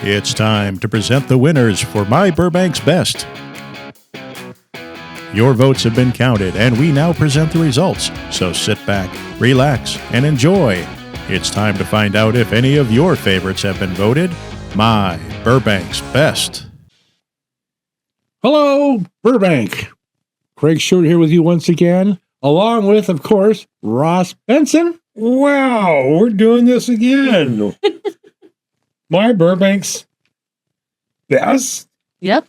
It's time to present the winners for myBurbanks Best. Your votes have been counted, and we now present the results. So sit back, relax, and enjoy. It's time to find out if any of your favorites have been voted myBurbanks Best. Hello, Burbank. Craig Short here with you once again, along with, of course, Ross Benson. Wow, we're doing this again. myBurbanks Best? Yep.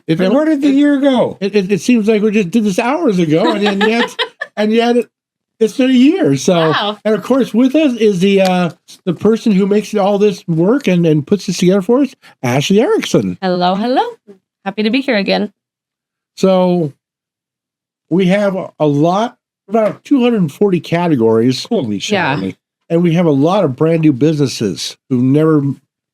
Where did the year go? It seems like we just did this hours ago, and yet it's been a year. So, Wow. And of course, with us is the person who makes all this work and puts this together for us, Ashley Erickson. Hello, hello. Happy to be here again. So we have a lot, about 240 categories. Holy shit. Yeah. And we have a lot of brand new businesses who've never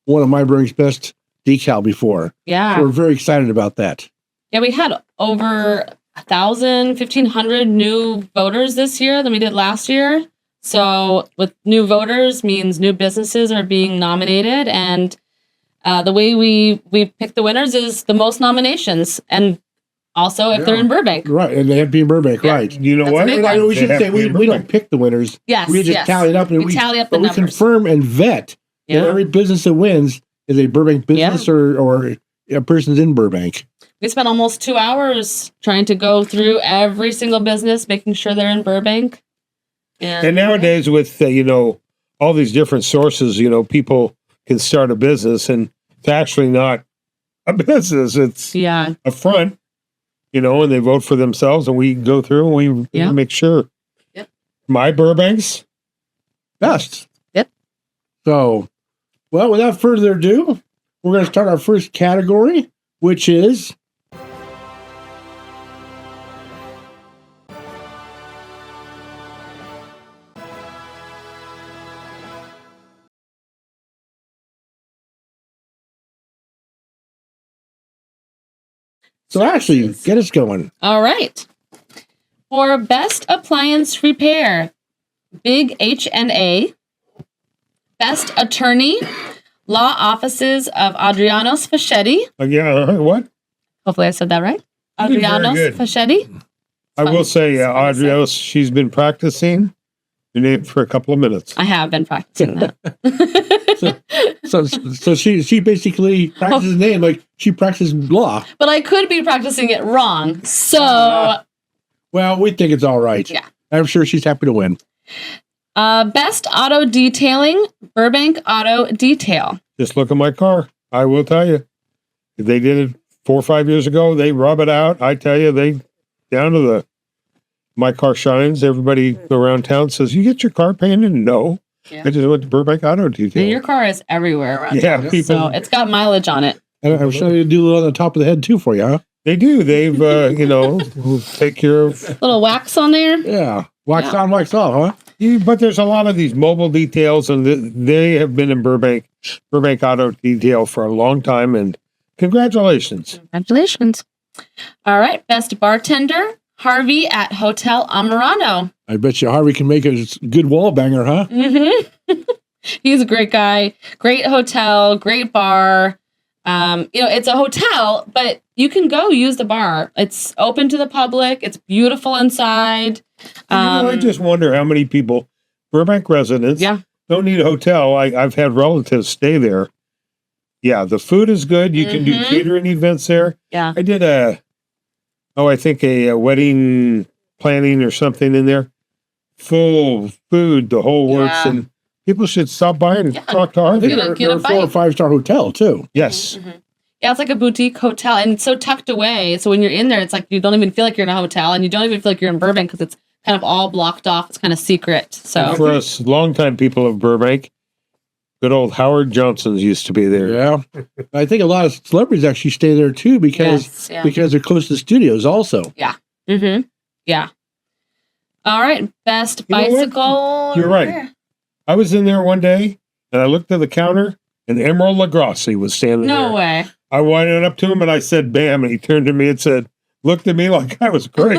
won a myBurbanks Best decal before. Yeah. So we're very excited about that. Yeah, we had over 1,500 new voters this year than we did last year. So with new voters means new businesses are being nominated. And the way we pick the winners is the most nominations. And also if they're in Burbank. Right, and they have to be in Burbank, Yeah. right. You know That's a what? big And I know we They should have say to be in we don't Burbank. pick the winners. Yes, We just yes. tally it up. And We tally up the but we numbers. confirm and vet that Yeah. every business that wins is a Burbank business or a person's in Burbank. We spent almost 2 hours trying to go through every single business, making sure they're in Burbank. And nowadays with, all these different sources, people can start a business and it's actually not a business. It's Yeah. a front, and they vote for themselves and we go through and we Yeah. make sure. Yep. myBurbanks Best. Yep. So, well, without further ado, we're going to start our first category, which is so Ashley, get us going. All right. For best appliance repair, Big H&A. Best attorney, law offices of Adrianos Fascetti. What? Hopefully I said that right. You did very Adrianos good. Fascetti. I will say, It's fun to say. Adrios, she's been practicing your name for a couple of minutes. I have been practicing that. So she basically practices the name like she practices law. But I could be practicing it wrong. So, Well, we think it's all right. yeah. I'm sure she's happy to win. Best auto detailing, Burbank Auto Detail. Just look at my car. I will tell you. If they did it 4 or 5 years ago, they rub it out. I tell you, they down to my car shines. Everybody around town says, "You get your car painted?" No. Yeah. I just went to Burbank Auto Detail. Your car is everywhere around Yeah, town, people- so it's got mileage on it. And I'm sure they do it on the top of the head too for you, huh? They do. They've, take care of. Little wax on there. Yeah. Wax Yeah. on, wax off, huh? Yeah, but there's a lot of these mobile details, and they have been in Burbank Auto Detail for a long time. And congratulations. Congratulations. All right. Best bartender, Harvey at Hotel Amarano. I bet you Harvey can make a good wall banger, huh? Mm-hmm. He's a great guy. Great hotel, great bar. It's a hotel, but you can go use the bar. It's open to the public. It's beautiful inside. I just wonder how many people, Burbank residents, Yeah. don't need a hotel. I've had relatives stay there. Yeah, the food is good. You can do Mhm. catering events there. Yeah. I did a wedding planning or something in there. Full food, the whole works, Yeah. and people should stop by and Yeah. talk to I Harvey. think Get a- they're, get a they're a 4 or bite. 5-star hotel too. Yes. Mhm. Yeah, it's like a boutique hotel, and it's so tucked away. So when you're in there, it's like you don't even feel like you're in a hotel, and you don't even feel like you're in Burbank because it's kind of all blocked off. It's kind of secret. So For us longtime people of Burbank, good old Howard Johnson's used to be there. Yeah. I think a lot of celebrities actually stay there too because yes, they're close to the studios also. mm-hmm. Yeah. All right. Best You know what? bicycle. You're right. repair. I was in there one day and I looked at the counter and Emerald Lagasse was standing there. No way. I went up to him and I said, "Bam," and he turned to me and said, looked at me like I was great.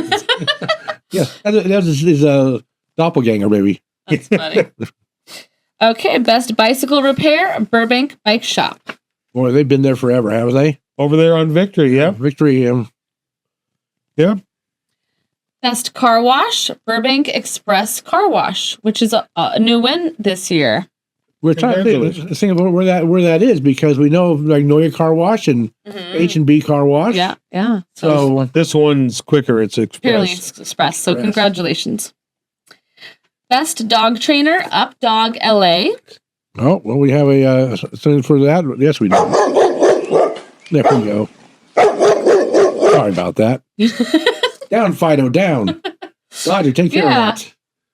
Yeah, that was his doppelganger, baby. That's funny. Okay, best bicycle repair, Burbank Bike Shop. Boy, they've been there forever, haven't they? over there on Victory. Yep. Victory. Yep. Best car wash, Burbank Express Car Wash, which is a new win this year. We're trying to think about where that is because we know Magnolia Car Wash and H&B Car Wash. Yeah, yeah. So this one's quicker. It's Purely express. Express. So congratulations. Best dog trainer, Up Dog LA. oh well, we have a something for that. Yes, we do. There we go. Sorry about that. Down, Fido, down. Roger, take care of that.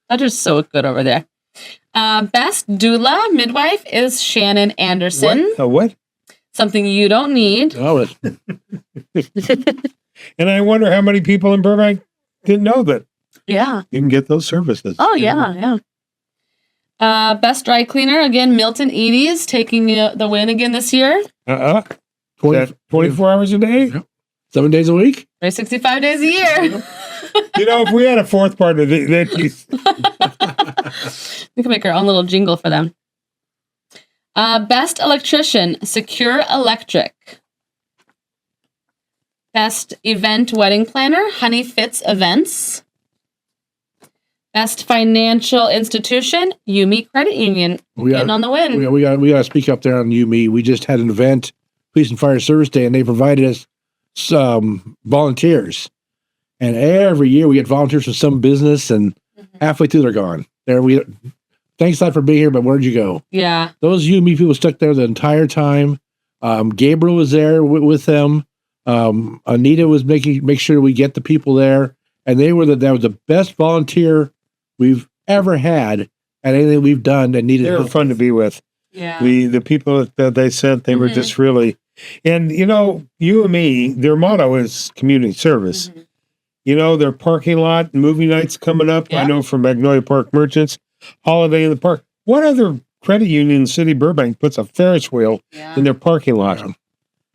That is so good over there. Best doula midwife is Shannon Anderson. What? Something you don't need. Oh, And I wonder how many people in Burbank didn't know that Yeah. you can get those services. Oh, yeah, yeah. Best dry cleaner, again, Milton Edie's taking the win again this year. 24 hours a day? Yep. 7 days a week? 365 days a year. You know, if we had a fourth partner, they'd be... We can make our own little jingle for them. Best electrician, Secure Electric. Best event wedding planner, Honey Fits Events. Best financial institution, Yumi Credit Union. Getting on the win. We got to speak up there on UME. We just had an event, Police and Fire Service Day, and they provided us some volunteers. And every year we get volunteers from some business, and halfway through they're gone. Thanks a lot for being here, but where'd you go? Yeah. Those UME people stuck there the entire time. Gabriel was there with them. Anita was make sure we get the people there, and that was the best volunteer we've ever had at anything we've done and needed. They were fun to be with. Yeah. The people that they sent, they were just really, and you know, UME, their motto is community service. You know, their parking lot, movie nights coming up. Yeah. I know from Magnolia Park Merchants, Holiday in the Park. What other credit union in the city of Burbank puts a Ferris wheel in their parking lot?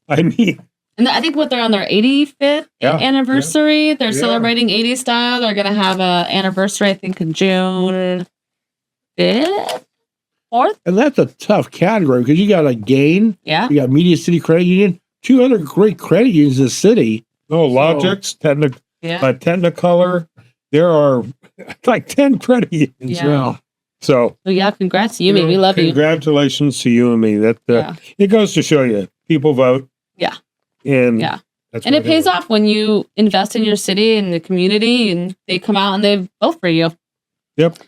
I mean, and I think they're on their 85th anniversary. They're celebrating 80 style. They're going to have an anniversary, I think, in June 5th, 4th. And that's a tough category because you got Gain. Yeah. You got Media City Credit Union. 2 other great credit unions in the city. oh, Logix, Technicolor. There are like 10 credit unions. Yeah. Well, So, Congrats to you. We love you. congratulations to you and me. That it goes to show you, people vote. Yeah. And That's and it pays off when you invest in your city and the community, and they come out and they vote for you. Yep.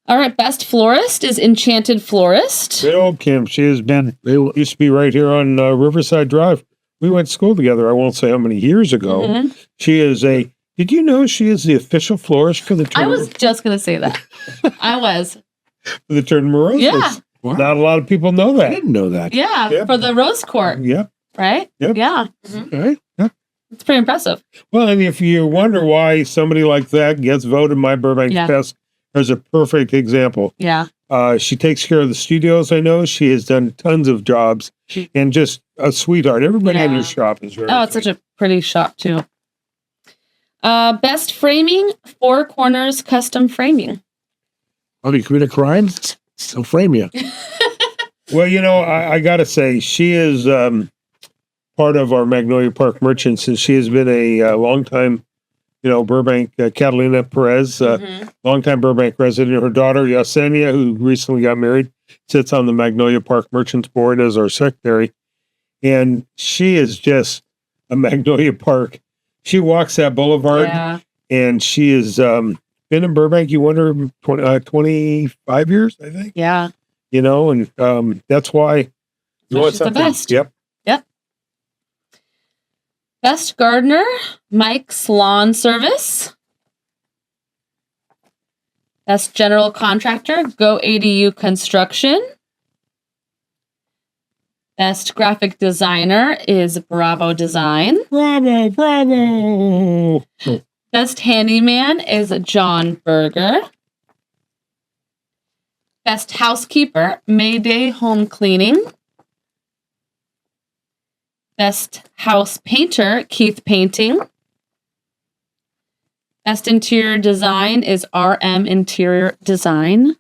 All right, best florist is Enchanted Florist. Good old Kim. She has been. They used to be right here on Riverside Drive. We went to school together. I won't say how many years ago. She is a. Did you know she is the official florist for the tournament? I was just going to say that. I was. For the Tournament of Roses. Yeah. wow. Not a lot of people know that. I didn't know that. Yeah, Yep. for the Rose Court, Yep. right? Yep. Yeah. Okay. It's pretty impressive. Well, and if you wonder why somebody like that gets voted myBurbanks Best, there's a perfect example. Yeah. She takes care of the studios, I know. She has done tons of jobs and just a sweetheart. Everybody in her shop is very it's such a pretty shop, too. Best framing, Four Corners Custom Framing. Oh, you commit a crime? They'll frame you. Well, you know, I got to say, she is part of our Magnolia Park Merchants, and she has been a long-time, Burbank, Catalina Perez, longtime Burbank resident. Her daughter, Yesenia, who recently got married, sits on the Magnolia Park Merchants Board as our secretary. And she is just a Magnolia Park. She walks that boulevard, and she has been in Burbank, you wonder, 25 years, I think. Yeah. And that's why. She's the best. Yep. Best gardener, Mike's Lawn Service. Best general contractor, Go ADU Construction. Best graphic designer is Bravo Design. Bravo. Best handyman is John Berger. Best housekeeper, Mayday Home Cleaning. Best house painter, Keith Painting. Best interior design is RM Interior Design.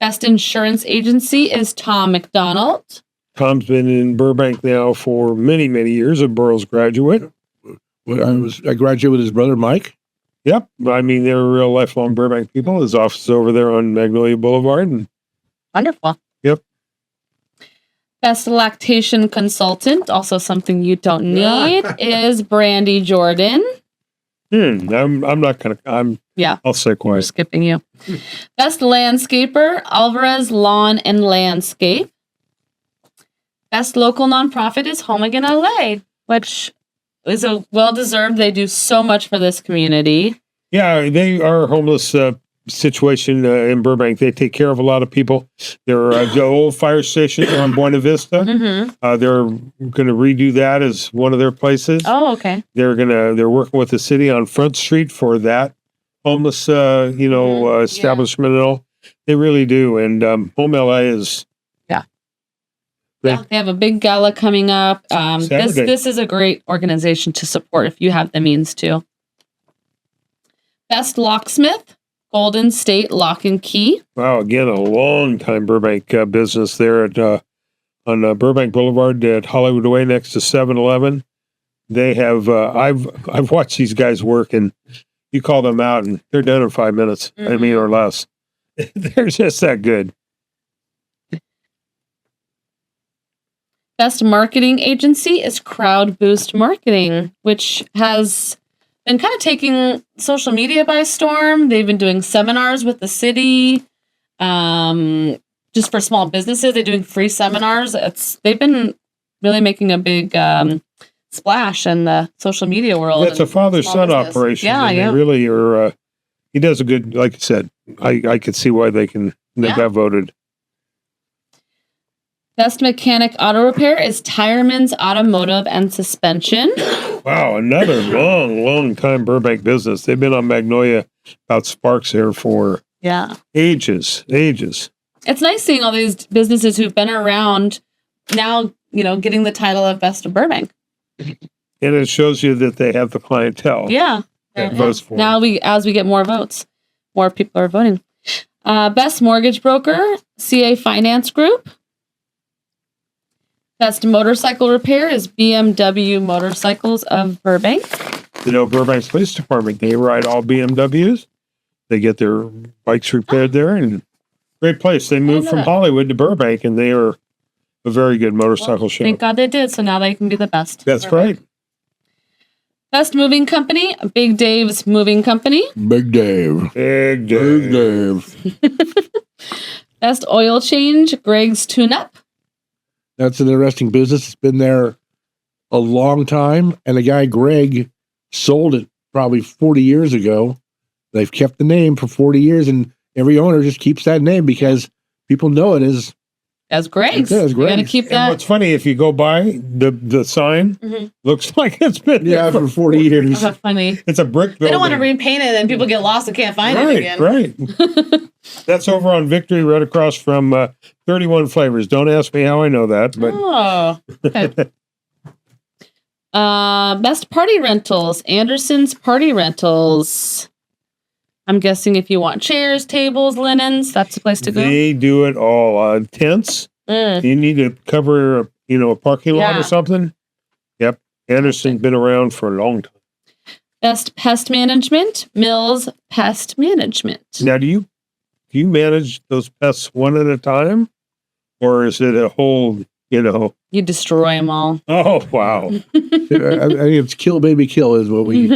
Best insurance agency is Tom McDonald. Tom's been in Burbank now for many, many years, a Burroughs graduate. I graduated with his brother, Mike. Yep. I mean, they're real lifelong Burbank people. His office is over there on Magnolia Boulevard. And Wonderful. Yep. Best lactation consultant, also something you don't need, is Brandy Jordan. I'm not going to, I'll say We're quiet. skipping you. Best landscaper, Alvarez Lawn and Landscape. Best local nonprofit is Home Again LA, which is a well-deserved. They do so much for this community. Yeah, they are a homeless situation in Burbank. They take care of a lot of people. They're the old fire station on Buena Vista. Mm-hmm. They're going to redo that as one of their places. Oh, okay. They're working with the city on Front Street for that homeless establishment and all. They really do. And Home LA is Yeah, they have a big gala coming up. Saturday. This is a great organization to support if you have the means to. Best locksmith, Golden State Lock and Key. wow, again, a long time Burbank business there at on Burbank Boulevard at Hollywood Way next to 7-Eleven. They have I've watched these guys work, and you call them out and they're done in 5 minutes. I mean, or less. They're just that good. Best marketing agency is Crowd Boost Marketing, which has been kind of taking social media by storm. They've been doing seminars with the city, just for small businesses. They're doing free seminars. They've been really making a big splash in the social media world. It's a father-son operation. Yeah, and yeah. They really are. He does a good, like I said, I could see why they got voted. Best mechanic auto repair is Tireman's Automotive and Suspension. Wow, another long time Burbank business. They've been on Magnolia about Sparks here for ages. It's nice seeing all these businesses who've been around now, getting the title of Best of Burbank. And it shows you that they have the clientele. Yeah. That votes for now as we get more votes, more people are voting. Best mortgage broker, CA Finance Group. Best motorcycle repair is BMW Motorcycles of Burbank. Burbank's Police Department, they ride all BMWs. They get their bikes repaired there, and great place. They moved from Hollywood to Burbank, and they are a very good motorcycle shop. Thank God they did, so now they can be the best. That's right. Best moving company, Big Dave's Moving Company. Big Dave. Big Dave. Best oil change, Greg's Tune Up. That's an interesting business. It's been there a long time. And the guy, Greg, sold it probably 40 years ago. They've kept the name for 40 years, and every owner just keeps that name because people know it as Greg's. As You got to Greg's. keep And that. what's funny, if you go by, the sign looks like it's been there for 40 years. That's funny. it's a brick building. They don't want to repaint it, and people get lost and can't find it again. Right. That's over on Victory, right across from 31 Flavors. Don't ask me how I know that, but Oh. Okay. Best party rentals, Anderson's Party Rentals. I'm guessing if you want chairs, tables, linens, that's the place to go. they do it all. Tents. You need to cover, a parking lot Yeah. or something. Yep. Anderson's been around for a long time. Best pest management, Mills Pest Management. Now, do you manage those pests one at a time, or is it a whole? You destroy them all. Oh wow! I think it's kill, baby, kill is what we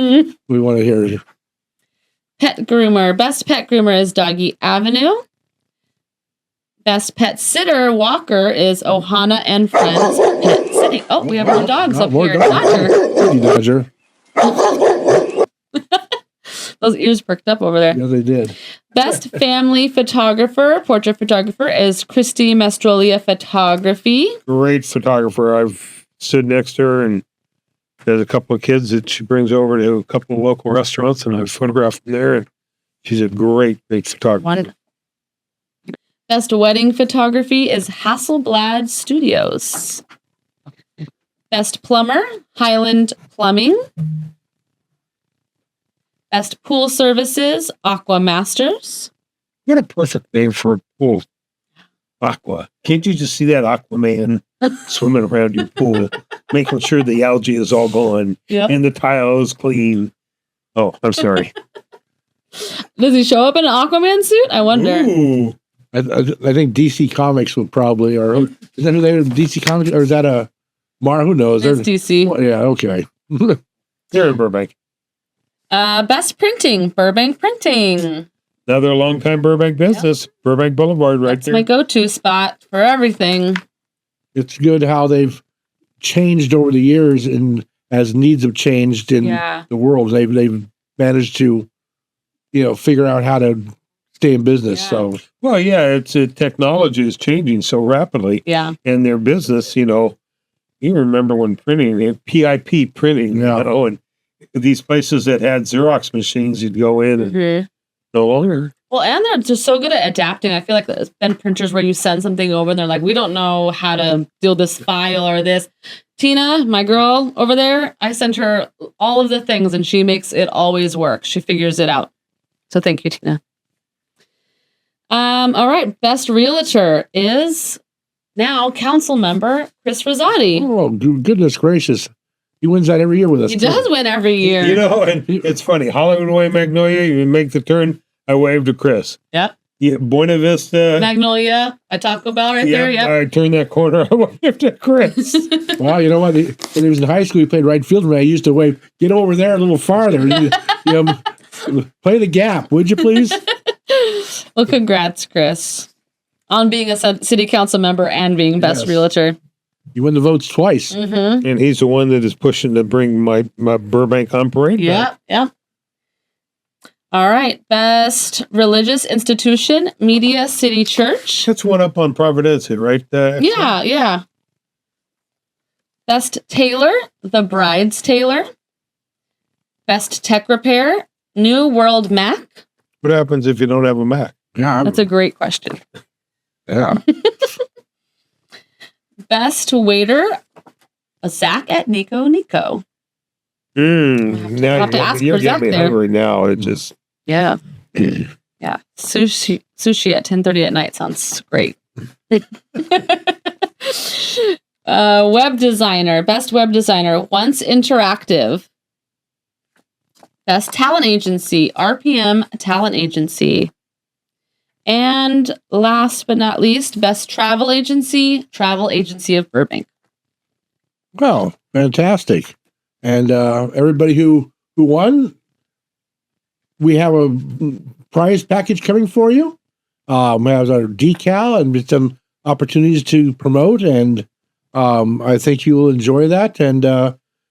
want to hear. Pet groomer. Best pet groomer is Doggy Avenue. Best pet sitter walker is Ohana and Friends Pet Sitting. Oh, we have more dogs up More here. dogs. Dodger. Those ears perked up over there. Yeah, they did. Best family photographer, portrait photographer is Christy Mastrolia Photography. Great photographer. I've stood next to her, and there's a couple of kids that she brings over to a couple of local restaurants, and I've photographed them there. And she's a great photographer. Wonderful. Best wedding photography is Hasselblad Studios. Best plumber, Highland Plumbing. Best pool services, Aqua Masters. You got a perfect name for a pool. Aqua. Can't you just see that Aquaman? swimming around your pool, making sure the algae is all gone Yep. and the tile is clean. Oh, I'm sorry. Does he show up in an Aquaman suit? I wonder. Ooh. I think DC Comics would probably, or is that who they are? DC Comics, or is that a Mar? Who knows? It's DC. Well, yeah, okay. Here in Burbank. Best printing, Burbank Printing. Another long-time Burbank business. Burbank Boulevard right That's there. my go-to spot for everything. It's good how they've changed over the years, and as needs have changed in Yeah. the world, they've managed to, figure out how to stay in business. Yeah. So Well, yeah, it's technology is changing so rapidly, Yeah. and their business, you remember when printing, they had PIP printing, Yeah. and these places that had Xerox machines, you'd go in and Mhm. no longer. Well, and they're just so good at adapting. I feel like there's been printers where you send something over and they're like, we don't know how to deal this file or this. Tina, my girl over there, I sent her all of the things and she makes it always work. She figures it out. So thank you, Tina. All right. Best realtor is now council member Chris Rosati. oh, goodness gracious, he wins that every year with us. He does win every year. And it's funny. Hollywood Way, Magnolia, you make the turn, I wave to Chris. Yep. Yeah, Buena Vista. Magnolia, a Taco Bell right there. Yep. I turn that corner, I wave to Chris. Well, you know what? When he was in high school, he played right field. And I used to wave, get over there a little farther. Play the gap, would you please? Well, congrats, Chris, on being a city council member and being best Yes. realtor. You win the votes twice. Mm-hmm. And he's the one that is pushing to bring my Burbank on parade. Yeah, yeah. All right. Best religious institution, Media City Church. That's one up on Providence, right? Yeah, yeah. Best tailor, The Bride's Tailor. Best tech repair, New World Mac. What happens if you don't have a Mac? Yeah, That's a great question. yeah. Best waiter, a Zach at Nico. Now have to ask you're for Zach getting me there. hungry now. It just Yeah. Yeah. Sushi at 10:30 at night sounds great. Web designer, best web designer, Once Interactive. Best talent agency, RPM Talent Agency. And last but not least, best travel agency, Travel Agency of Burbank. Well, fantastic. And everybody who won, we have a prize package coming for you. We have our decal and some opportunities to promote, and I think you will enjoy that. And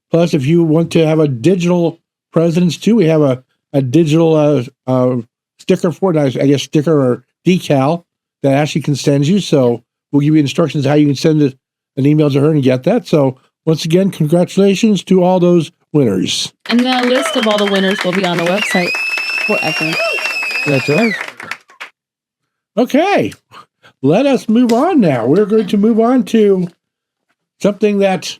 plus, if you want to have a digital presence too, we have a digital sticker for it. I guess sticker or decal that Ashley can send you. So we'll give you instructions how you can send an email to her and get that. So once again, congratulations to all those winners. And the list of all the winners will be on the website forever. That's right. Okay, let us move on now. We're going to move on to something that,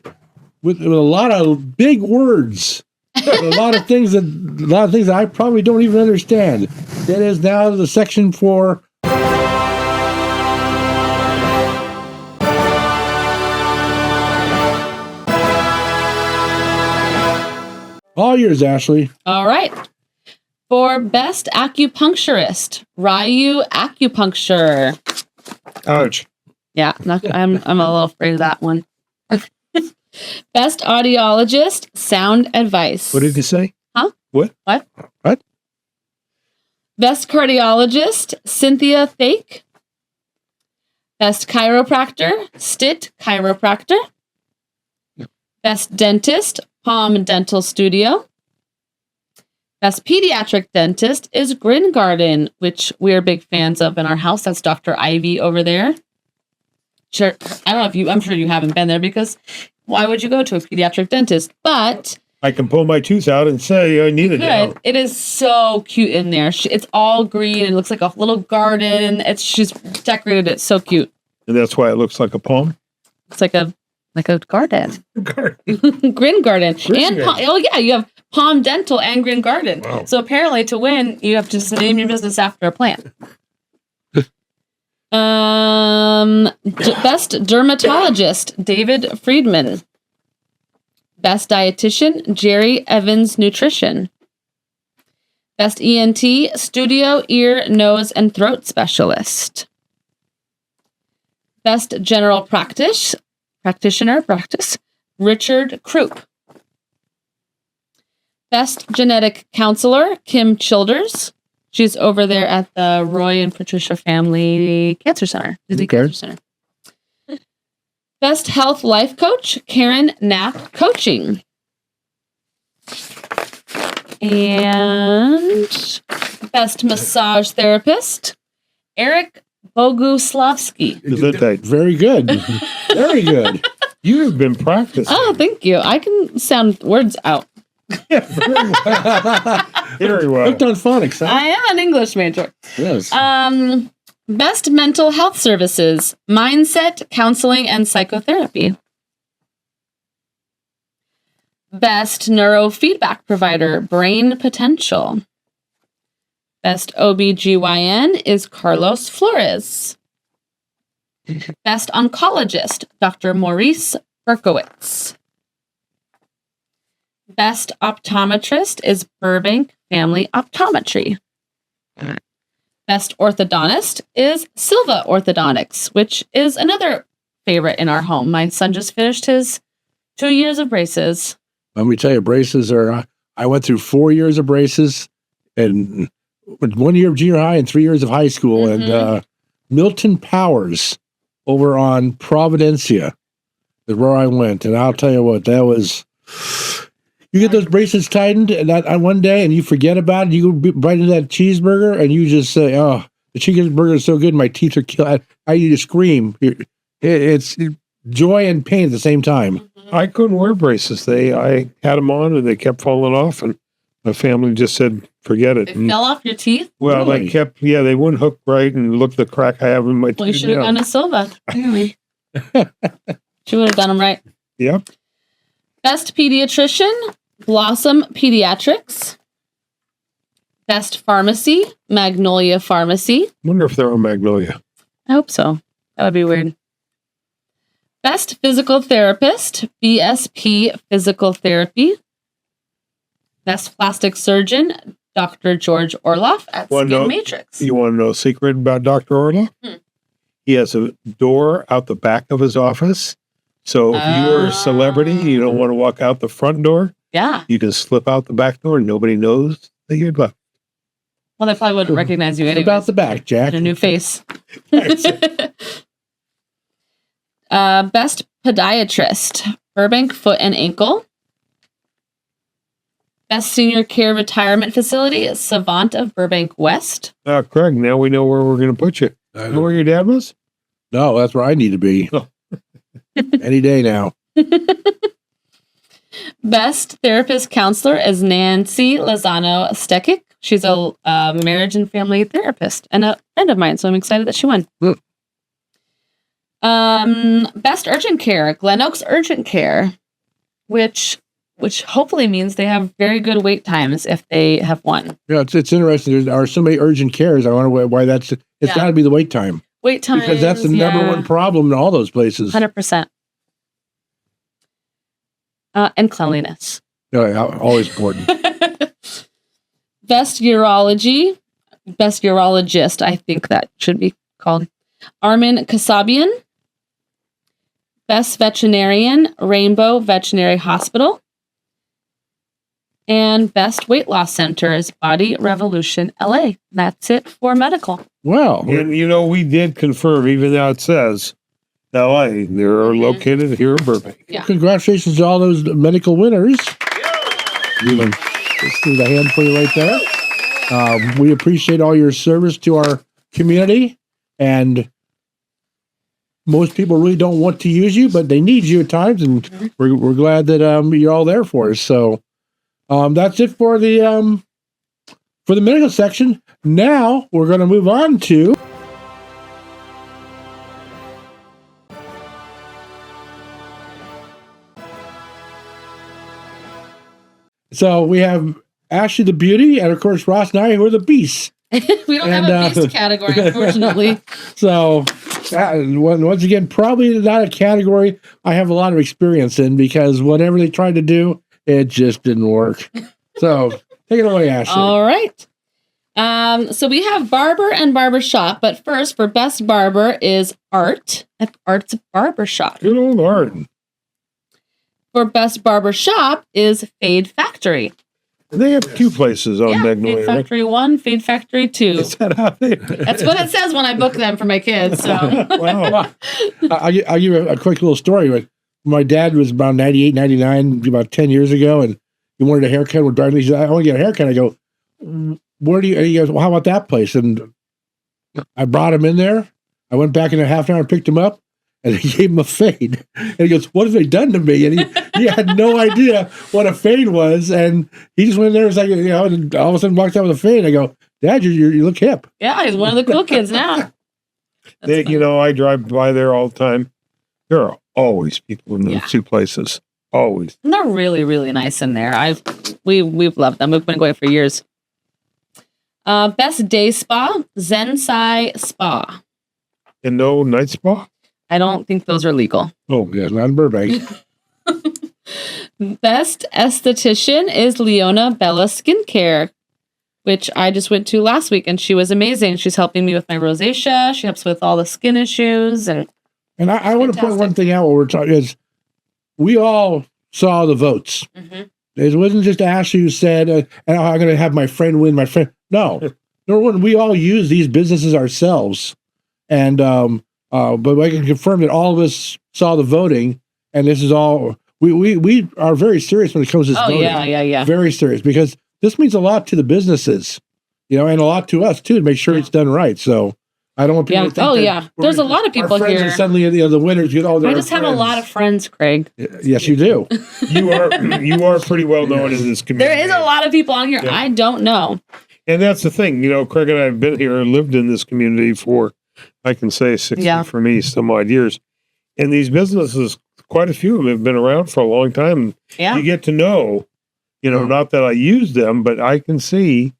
with a lot of big words, a lot of things that I probably don't even understand. That is now the section for all yours, Ashley. All right. For best acupuncturist, Ryu Acupuncture. ouch. Yeah, I'm a little afraid of that one. Best audiologist, Sound Advice. What did you say? Huh? What? What? What? Best cardiologist, Cynthia Fake. Best chiropractor, Stitt Chiropractor. Best dentist, Palm Dental Studio. Best pediatric dentist is Grin Garden, which we're big fans of in our house. That's Dr. Ivy over there. Sure, I don't know if I'm sure you haven't been there, because why would you go to a pediatric dentist? But I can pull my tooth out and say I need it now. good. It is so cute in there. It's all green. It looks like a little garden. She's decorated it so cute. And that's why it looks like a palm. It's like a garden. Garden. Grin Garden. Grin Garden. Oh yeah, you have Palm Dental and Grin Garden. Wow. So apparently to win, you have to just name your business after a plant. Best dermatologist, David Friedman. Best dietitian, Jerry Evans Nutrition. Best ENT, studio, ear, nose, and throat specialist. Best general practitioner, Richard Croup. Best genetic counselor, Kim Childers. She's over there at the Roy and Patricia Family Cancer Center. Cancer Center. Best health life coach, Karen Knapp Coaching. And best massage therapist, Eric Boguslavsky. Very good. Very good. You have been practicing. Oh, thank you. I can sound words out. Very well. Hooked on phonics, huh? I am an English major. Yes. Best mental health services, mindset, counseling, and psychotherapy. Best neurofeedback provider, Brain Potential. Best OBGYN is Carlos Flores. Best oncologist, Dr. Maurice Berkowitz. Best optometrist is Burbank Family Optometry. Best orthodontist is Silva Orthodontics, which is another favorite in our home. My son just finished his 2 years of braces. Let me tell you, braces are, I went through 4 years of braces and 1 year of junior high and 3 years of high school. And Milton Powers over on Providencia is where I went. And I'll tell you what, that was, you get those braces tightened and on one day and you forget about it. You go right into that cheeseburger and you just say, oh, the cheeseburger is so good. My teeth are killing. I need to scream. It's joy and pain at the same time. I couldn't wear braces. I had them on and they kept falling off, and my family just said, forget it. It fell off your teeth? Well, Really? they wouldn't hook right, and look the crack I have in my teeth. Well, you should have gone to Silva. Clearly. She would have done them right. Yep. Best pediatrician, Blossom Pediatrics. Best pharmacy, Magnolia Pharmacy. Wonder if they're on Magnolia. I hope so. That would be weird. Best physical therapist, BSP Physical Therapy. Best plastic surgeon, Dr. George Orloff at Skin Matrix. You want to know a secret about Dr. Orloff? He has a door out the back of his office. So if you're a celebrity, you don't want to walk out the front door. Yeah. You can slip out the back door and nobody knows that you're left. Well, they probably wouldn't recognize you anyway. About the back, Jack. A new face. Best podiatrist, Burbank Foot and Ankle. Best senior care retirement facility is Savant of Burbank West. Craig, now we know where we're going to put you. Know where your dad was? No, that's where I need to be. Oh. Any day now. Best therapist counselor is Nancy Lozano Stekic. She's a marriage and family therapist and a friend of mine, so I'm excited that she won. Best urgent care, Glen Oaks Urgent Care, which hopefully means they have very good wait times if they have won. Yeah, it's interesting. There are so many urgent cares. I wonder why that's. It's got to be the wait time. Wait time, because that's the number one problem in all those places. 100%. And cleanliness. Yeah, always important. Best urologist, I think that should be called, Armin Kasabian. Best veterinarian, Rainbow Veterinary Hospital. And best weight loss center is Body Revolution LA. That's it for medical. Wow. And we did confirm, even though it says LA, they're located here in Burbank. Yeah. Congratulations to all those medical winners. Let's do the hand for you right there. We appreciate all your service to our community, and most people really don't want to use you, but they need you at times, and we're glad that you're all there for us. So that's it for the medical section. Now we're going to move on to so we have Ashley the Beauty, and of course Ross and I, who are the Beasts. We don't have a beast category, unfortunately. So, once again, probably not a category I have a lot of experience in because whatever they tried to do, it just didn't work. So, take it away, Ashley. All right. So we have barber and barber shop, but first for best barber is Art at Art's Barber Shop. Good old Art. For best barber shop is Fade Factory. They have two places on Magnolia. Fade Factory 1, Fade Factory 2. Is that how they? That's what it says when I book them for my kids. So Wow. I'll give you a quick little story. My dad was about 98, 99, about 10 years ago, and he wanted a haircut. With Darlene, he said, I want to get a haircut. I go, where do you, and he goes, well, how about that place? And I brought him in there. I went back in a half an hour and picked him up, and he gave him a fade. And he goes, what have they done to me? And he had no idea what a fade was. And he just went in there and was like, and all of a sudden walked out with a fade. I go, Dad, you look hip. yeah, he's one of the cool kids now. I drive by there all the time. There are always people in those two places. Always. And they're really, really nice in there. We've loved them. We've been going for years. Best day spa, Zensai Spa. And no night spa? I don't think those are legal. Oh, yeah, not in Burbank. Best esthetician is Leona Bella Skincare, which I just went to last week, and she was amazing. She's helping me with my rosacea. She helps with all the skin issues. And I want to point one thing out while we're talking is we all saw the votes. Mhm. It wasn't just Ashley who said, and I'm going to have my friend win my friend. No, we all use these businesses ourselves. And, but I can confirm that all of us saw the voting, and this is all, we are very serious when it comes to this voting. Yeah. Very serious, because this means a lot to the businesses, and a lot to us too, to make sure it's done right. So I don't want people to think that there's a lot of people our friends here. are suddenly, the winners get all their I just have a lot of friends, Craig. Yes, you do. You are pretty well known in this community. There is a lot of people on here Yeah. I don't know. And that's the thing, Craig and I have been here and lived in this community for, I can say 60 for me, some odd years. And these businesses, quite a few of them have been around for a long time. Yeah. You get to know, not that I use them, but I can see,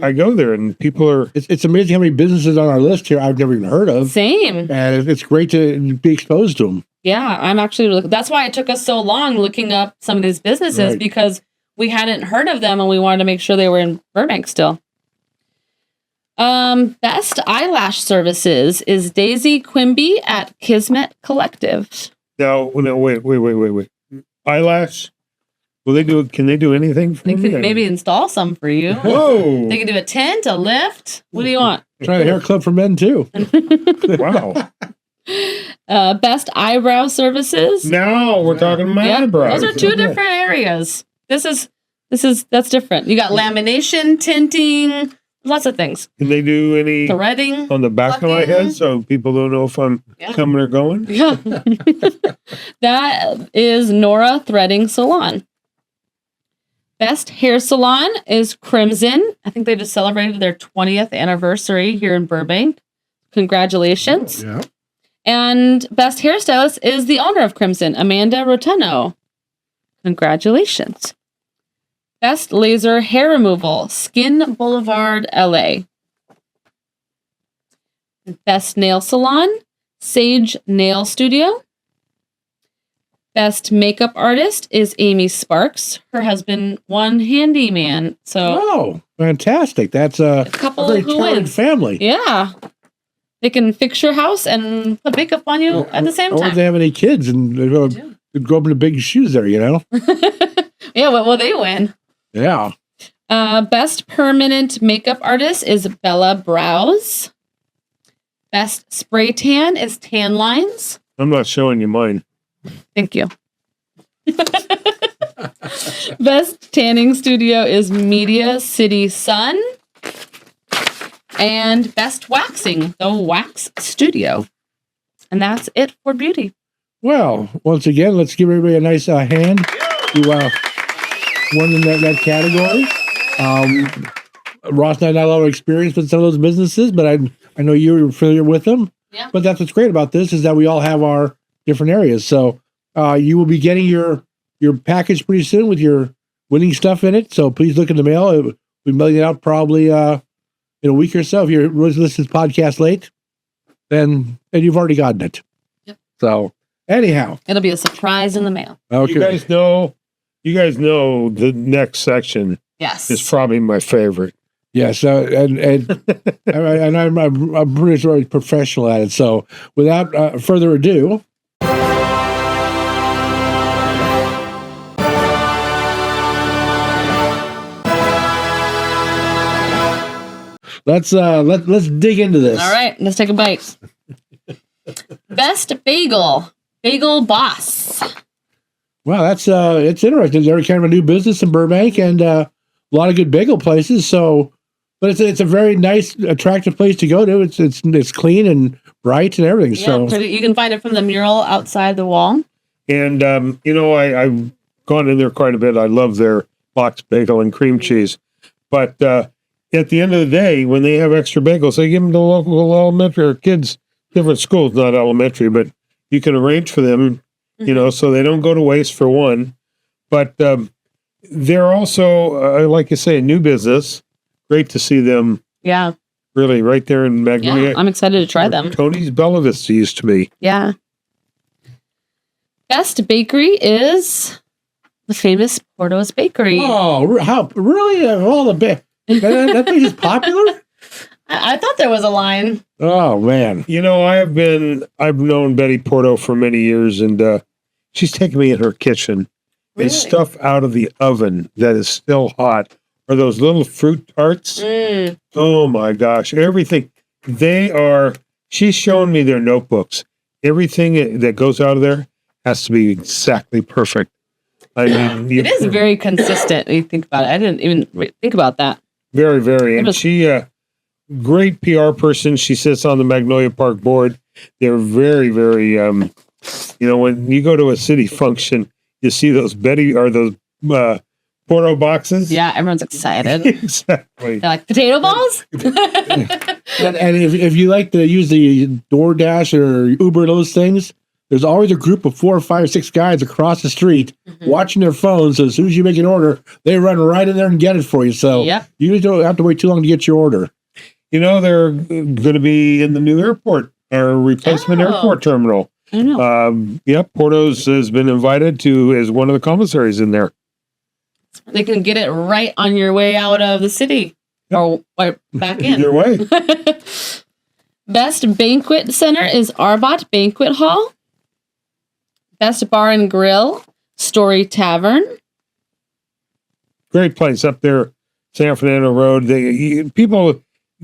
I go there and people are. It's amazing how many businesses on our list here I've never even heard of. Same. And it's great to be exposed to them. Yeah, I'm actually really, that's why it took us so long looking up some of these businesses, Right. because we hadn't heard of them and we wanted to make sure they were in Burbank still. Best eyelash services is Daisy Quimby at Kismet Collective. No, wait. Eyelash? Can they do anything for They me? could maybe install some for you. Whoa. They could do a tint, a lift. What do you want? Try a hair club for men too. Wow. Best eyebrow services. Now we're talking my Yep, eyebrows. those are two different areas. That's different. You got lamination, tinting, lots of things. Can they do any Threading. on the back of my plucking. head so people don't know if I'm coming or going? Yeah. That is Nora Threading Salon. Best hair salon is Crimson. I think they just celebrated their 20th anniversary here in Burbank. Congratulations. Yeah. And best hairstylist is the owner of Crimson, Amanda Roteno. Congratulations. Best laser hair removal, Skin Boulevard, LA. Best nail salon, Sage Nail Studio. Best makeup artist is Amy Sparks. Her husband won Handyman. So Oh, fantastic. That's a couple very who talented wins. family. Yeah. They can fix your house and put makeup on you at the same Or if time. they have any kids and they're going to grow up in the big shoes there, Yeah, well, they win. Yeah. Best permanent makeup artist is Bella Brows. Best spray tan is Tan Lines. I'm not showing you mine. Thank you. Best tanning studio is Media City Sun. And best waxing, the Wax Studio. And that's it for beauty. Well, once again, let's give everybody a nice hand who won in that category. Ross and I had a lot of experience with some of those businesses, but I know you're familiar with them. Yeah. But that's what's great about this is that we all have our different areas. So you will be getting your package pretty soon with your winning stuff in it. So please look in the mail. We'll be mailing it out probably in in a week or so, if you're listening to this podcast late, then you've already gotten it. Yep. So anyhow, It'll be a surprise in the mail. okay. You guys know the next section Yes. is probably my favorite. Yeah. So and I'm pretty sure I'm professional at it. So without further ado. Let's dig into this. All right, let's take a bite. Best bagel boss. Wow, that's it's interesting. They're kind of a new business in Burbank, and a lot of good bagel places. So, but it's a very nice, attractive place to go to. It's clean and bright and everything. Yeah, So pretty, you can find it from the mural outside the wall. And I've gone in there quite a bit. I love their box bagel and cream cheese. But at the end of the day, when they have extra bagels, they give them to local elementary or kids, different schools, not elementary, but you can arrange for them, so they don't go to waste for one. But they're also, like you say, a new business. Great to see them. Yeah. Really, right there in Magnolia. Yeah, I'm excited to try them. Tony's Bella Vista used to be. Yeah. Best bakery is the famous Porto's Bakery. oh, how really of all the that place is popular? I thought there was a line. Oh man. I've known Betty Porto for many years, and she's taken me in her kitchen Really? and stuff out of the oven that is still hot. Or those little fruit tarts. Mm. Oh my gosh. Everything. She's shown me their notebooks. Everything that goes out of there has to be exactly perfect. I mean, It is very consistent when you think about it. I didn't even think about that. very, very. And was- she, great PR person. She sits on the Magnolia Park board. They're very, very, when you go to a city function, you see those Porto boxes. Yeah, everyone's excited. Exactly. They're like, potato balls? And if you like to use the DoorDash or Uber, those things, there's always a group of 4 or 5 or 6 guys across the street watching their phones. So as soon as you make an order, they run right in there and get it for you. So Yep. you don't have to wait too long to get your order. They're going to be in the new airport or replacement Oh. airport terminal. I don't know. Porto's has been invited as one of the commissaries in there. They can get it right on your way out of the city or back in. Either way. Best banquet center is Arbot Banquet Hall. Best bar and grill, Story Tavern. Great place up there, San Fernando Road. People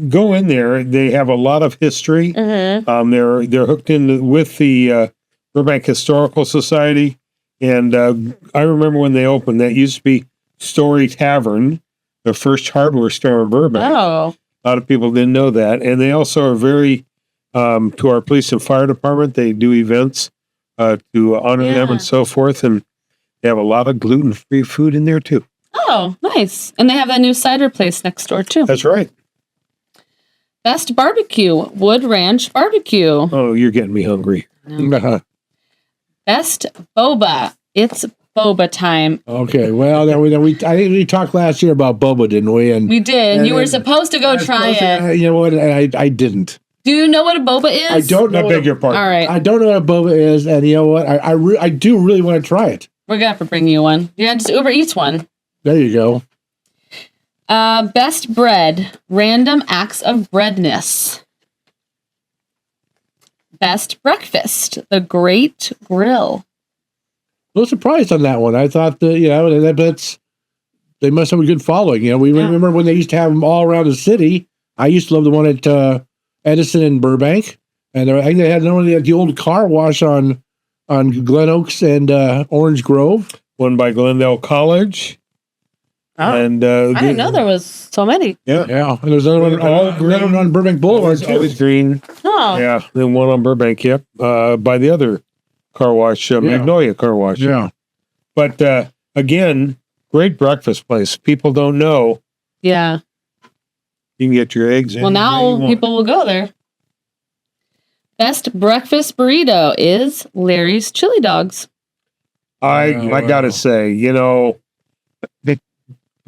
go in there. They have a lot of history. Mm-hmm. They're hooked in with the Burbank Historical Society. And I remember when they opened, that used to be Story Tavern, the first hardware store in Burbank. Oh, A lot of people didn't know that. And they also are very, to our police and fire department, they do events to honor them Yeah. and so forth. And they have a lot of gluten-free food in there, too. oh, nice. And they have that new cider place next door, too. That's right. Best barbecue, Wood Ranch Barbecue. Oh, you're getting me hungry. Uh-huh. Best boba, it's boba time. Okay. Well, I think we talked last year about boba, didn't we? And We did. And You were then- supposed to go try it. You know what? I didn't. Do you know what a boba is? I don't know. I beg your pardon. All right. I don't know what a boba is, and you know what? I do really want to try it. We're going to have to bring you one. Yeah, just Uber Eats one. There you go. Best bread, Random Acts of Breadness. Best breakfast, The Great Grill. A little surprised on that one. I thought that they must have a good following. We Yeah. remember when they used to have them all around the city. I used to love the one at Edison and Burbank, and I think they had the old car wash on Glen Oaks and Orange Grove. One by Glendale College. Oh, And I didn't know there was so many. Yeah. Yeah, and there's another one on Burbank Boulevard too. Always green. Oh, Yeah. Then one on Burbank, yep. By the other car wash, Magnolia Car Wash. Yeah. But again, great breakfast place. People don't know. yeah. You can get your eggs. Well, any way you now want. people will go there. Best breakfast burrito is Larry's Chili Dogs. I gotta say,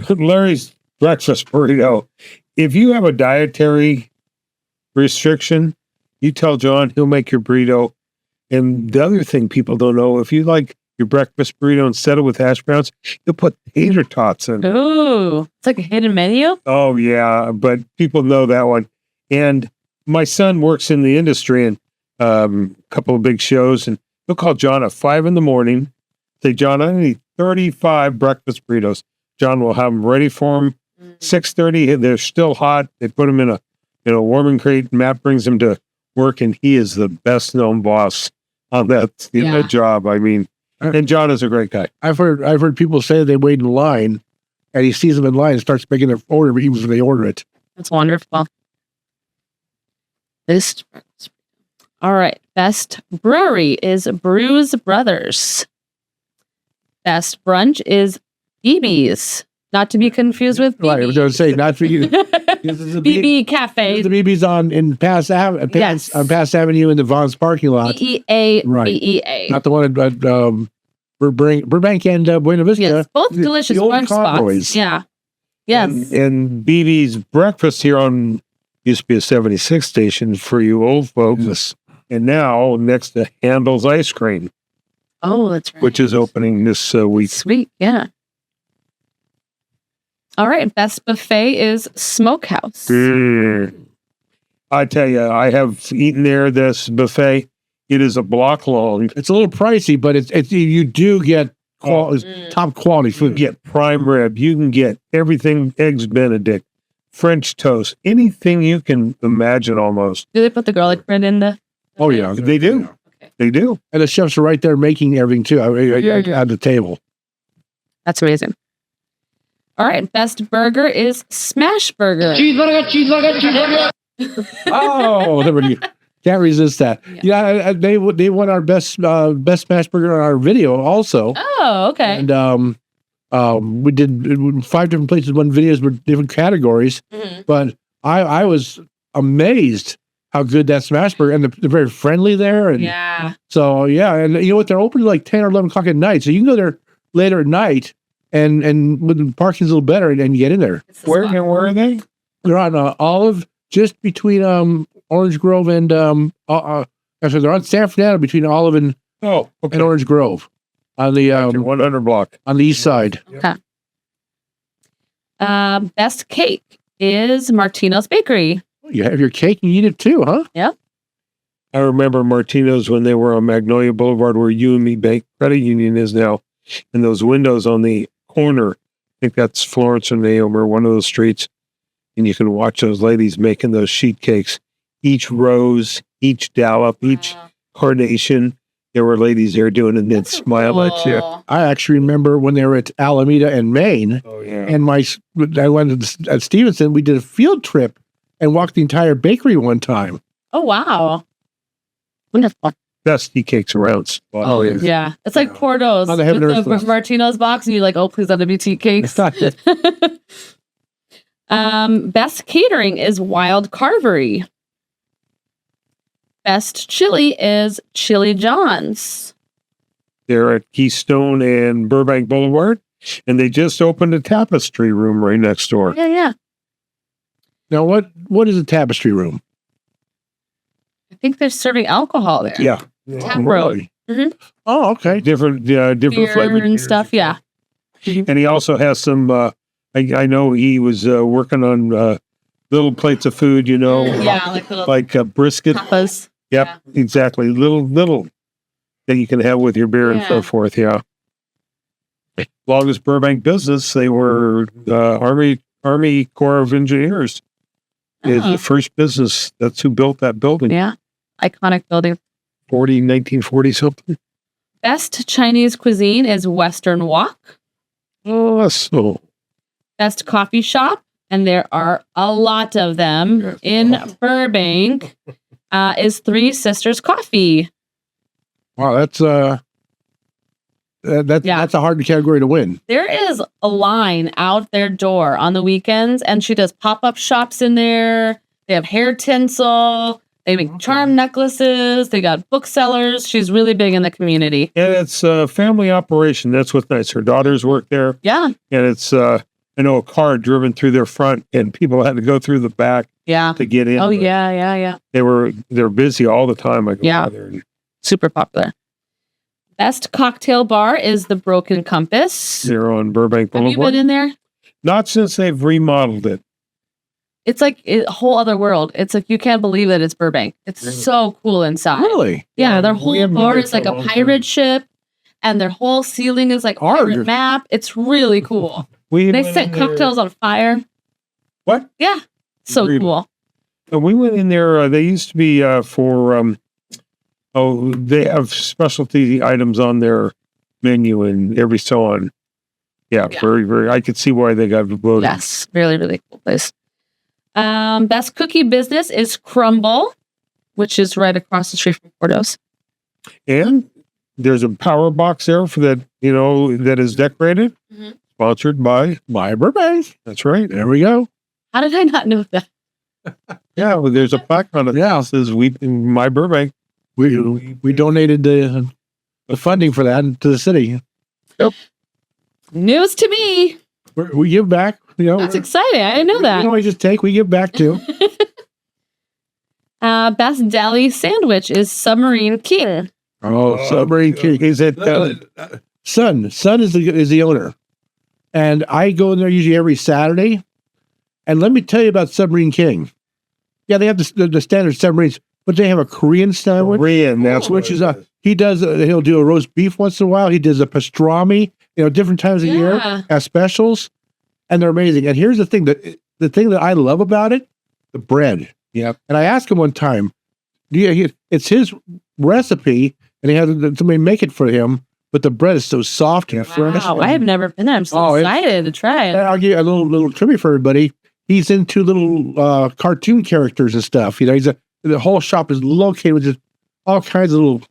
Larry's breakfast burrito if you have a dietary restriction, you tell John, he'll make your burrito. And the other thing people don't know, if you like your breakfast burrito instead of with hash browns, he'll put tater tots in. Ooh, it's like a hidden menu. Oh, yeah, but people know that one. And my son works in the industry and a couple of big shows, and he'll call John at 5 a.m, say, John, I need 35 breakfast burritos. John will have them ready for him. 6:30, they're still hot. They put them in a warming crate. Matt brings them to work, and he is the best known boss on that job. I mean, and John is a great guy. I've heard people say they wait in line, and he sees them in line and starts making their order even when they order it. That's wonderful. All right. Best brewery is Brews Brothers. Best brunch is BB's. Not to be confused with BB. Right, I was going to say, not for you. BB Cafe. The BB's on Pass Avenue, on Pass Avenue in the Vaughn's parking lot. BEA. Right. BEA. Not the one at Burbank and Buena Vista. Yes, both delicious brunch spots. Yeah. Yes. And BB's breakfast here on used to be a 76 station for you old folks. Yes. And now next to Handel's Ice Cream. Oh, that's right. Which is opening this week. Sweet, yeah. All right, best buffet is Smokehouse. I tell you, I have eaten there, this buffet. It is a block long. It's a little pricey, but it's you do get top quality food. You get prime rib. You can get everything, eggs Benedict, French toast, anything you can imagine almost. Do they put the garlic bread in the? Oh, yeah. They do. Okay. They do. And the chefs are right there making everything, too, at the table. That's amazing. All right, best burger is Smash Burger. Cheeseburger. Oh, can't resist that. Yeah, they won our best Smash Burger on our video also. Oh, okay. And we did 5 different places, won videos with different categories. Mm-hmm. But I was amazed how good that Smash Burger, and they're very friendly there. And yeah. So and you know what? They're open like 10 or 11 o'clock at night, so you can go there later at night. And when the parking's a little better, and you get in there. Where are they? They're on Olive, just between Orange Grove and actually they're on San Fernando between Olive and Orange Grove on the 100 block on the east side. Okay. Best cake is Martino's Bakery. You have your cake and you eat it too, huh? Yep. I remember Martino's when they were on Magnolia Boulevard, where You and Me Bank Credit Union is now, and those windows on the corner. I think that's Florence or Naomi or one of those streets. And you can watch those ladies making those sheet cakes. Each rose, each dollop, each carnation. There were ladies there doing it and they'd smile at you. I actually remember when they were at Alameda and Maine. Oh, yeah. And I went at Stevenson. We did a field trip and walked the entire bakery one time. Oh, wow. Wonderful. Best tea cakes around. Oh, yeah. Yeah. It's like Portos On the with the Martino's box, and you're like, oh, please let it be tea cakes. Best catering is Wild Carvery. Best chili is Chili John's. They're at Keystone and Burbank Boulevard, and they just opened a tapestry room right next door. Yeah. Now, what is a tapestry room? I think they're serving alcohol there. Yeah. Tap room. Mm-hmm. Oh, okay. Different Beer flavored and stuff. Yeah. And he also has some. I know he was working on little plates of food. You know. Yeah, like brisket. Tapas. Yep, yeah. Exactly. Little that you can have with your beer and so forth. Yeah. Longest Burbank business. They were Army Corps of Engineers. Is the first business. That's who built that building. Yeah. Iconic building. 1940 something. Best Chinese cuisine is Western Wok. Oh, so. Best coffee shop, and there are a lot of them in Burbank, is Three Sisters Coffee. Wow, that's a hard category to win. There is a line out their door on the weekends, and she does pop-up shops in there. They have hair tinsel. They make charm necklaces. They got booksellers. She's really big in the community. And it's a family operation. That's what's nice. Her daughters work there. Yeah. And it's I know a car driven through their front, and people had to go through the back Yeah. to get in. Oh, but yeah. they're busy all the time. I go Yeah. by there and Super popular. Best cocktail bar is the Broken Compass. they're on Burbank Have you Boulevard. been in there? Not since they've remodeled it. It's like a whole other world. It's like you can't believe that it's Burbank. It's Really? so cool inside. Really? Yeah, their We whole haven't been bar there is for like a a long pirate time. ship, and their whole ceiling is like Hard. pirate map. It's really cool. We They went set in there- cocktails on fire. What? Yeah, so Really? cool. We went in there. They used to be for. They have specialty items on their menu and every so on. Yeah, Yeah. very, very. I could see why they got voted. Yes, really, really cool place. Best cookie business is Crumble, which is right across the street from Portos. And there's a power box there for that. That is decorated. Mhm. Sponsored by. myBurbanks. That's right. There we go. How did I not know that? Yeah, well, there's a plaque on it. Yeah, it says myBurbank. We donated the funding for that to the city. News to me. We give back. That's exciting. I didn't know We that. don't always just take. We give back too. Best deli sandwich is Submarine King. Oh, Submarine King. Is it? Son is the owner, and I go in there usually every Saturday. And let me tell you about Submarine King. Yeah, they have the standard submarines, but they have a Korean sandwich, Korean. That's which is what it he'll do a roast beef once in a while. He does a pastrami, different times of year Yeah. as specials, and they're amazing. And here's the thing that I love about it, the bread. Yep. And I asked him one time, it's his recipe, and he had somebody make it for him. But the bread is so soft and fresh. Wow, I have never been there. I'm so Oh, it's- excited to try And it. I'll give you a little trivia for everybody. He's into little cartoon characters and stuff. The whole shop is located with just all kinds of little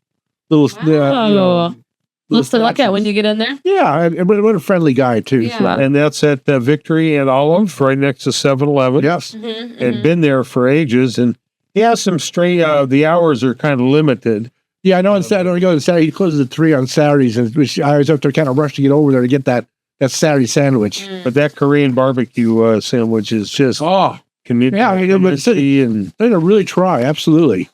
Wow. Let's look at statues. when you get in there. Yeah, and what a friendly guy too. Yeah. And that's at Victory and Olive, right next to 7-Eleven. Yes. And been there for ages. And he has some strange. The hours are kind of limited. Yeah, I know. On Saturday, I go on Saturday. He closes at 3 on Saturdays, and I always have to kind of rush to get over there to get that Saturday sandwich. But that Korean barbecue sandwich is just Oh, community. Yeah, I mean, but it's- and I'm gonna really try. Absolutely.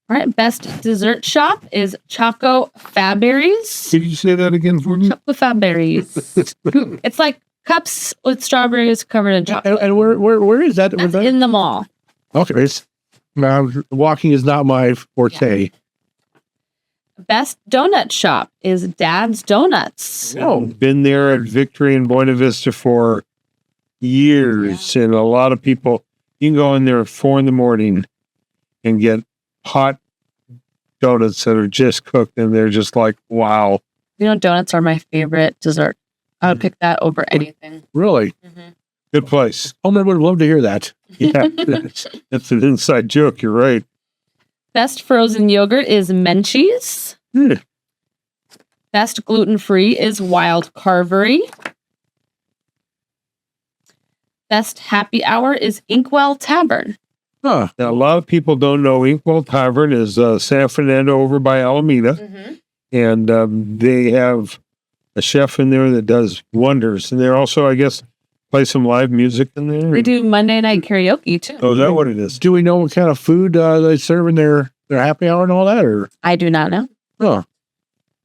All right, best dessert shop is Choco Fabberries. Can you say that again for me? Choco Fabberries. It's like cups with strawberries covered in chocolate. And where is that? That's in the mall. Okay, walking is not my forte. Best donut shop is Dad's Donuts. Oh. Been there at Victory and Buena Vista for years, and a lot of people. You can go in there at 4 a.m. and get hot donuts that are just cooked, and they're just like, wow. You know, donuts are my favorite dessert. I would pick that over anything. Really? Good place. Homer would love to hear that. Yeah, that's an inside joke. You're right. Best frozen yogurt is Menchie's. Hmm. Best gluten-free is Wild Carvery. Best happy hour is Inkwell Tavern. Huh. Now, a lot of people don't know Inkwell Tavern is San Fernando over by Alameda, and they have a chef in there that does wonders. And they're also, I guess, play some live music in there. They do Monday night karaoke too. Oh, is that what it is? Do we know what kind of food they serve in their happy hour and all that? Or I do not know. oh,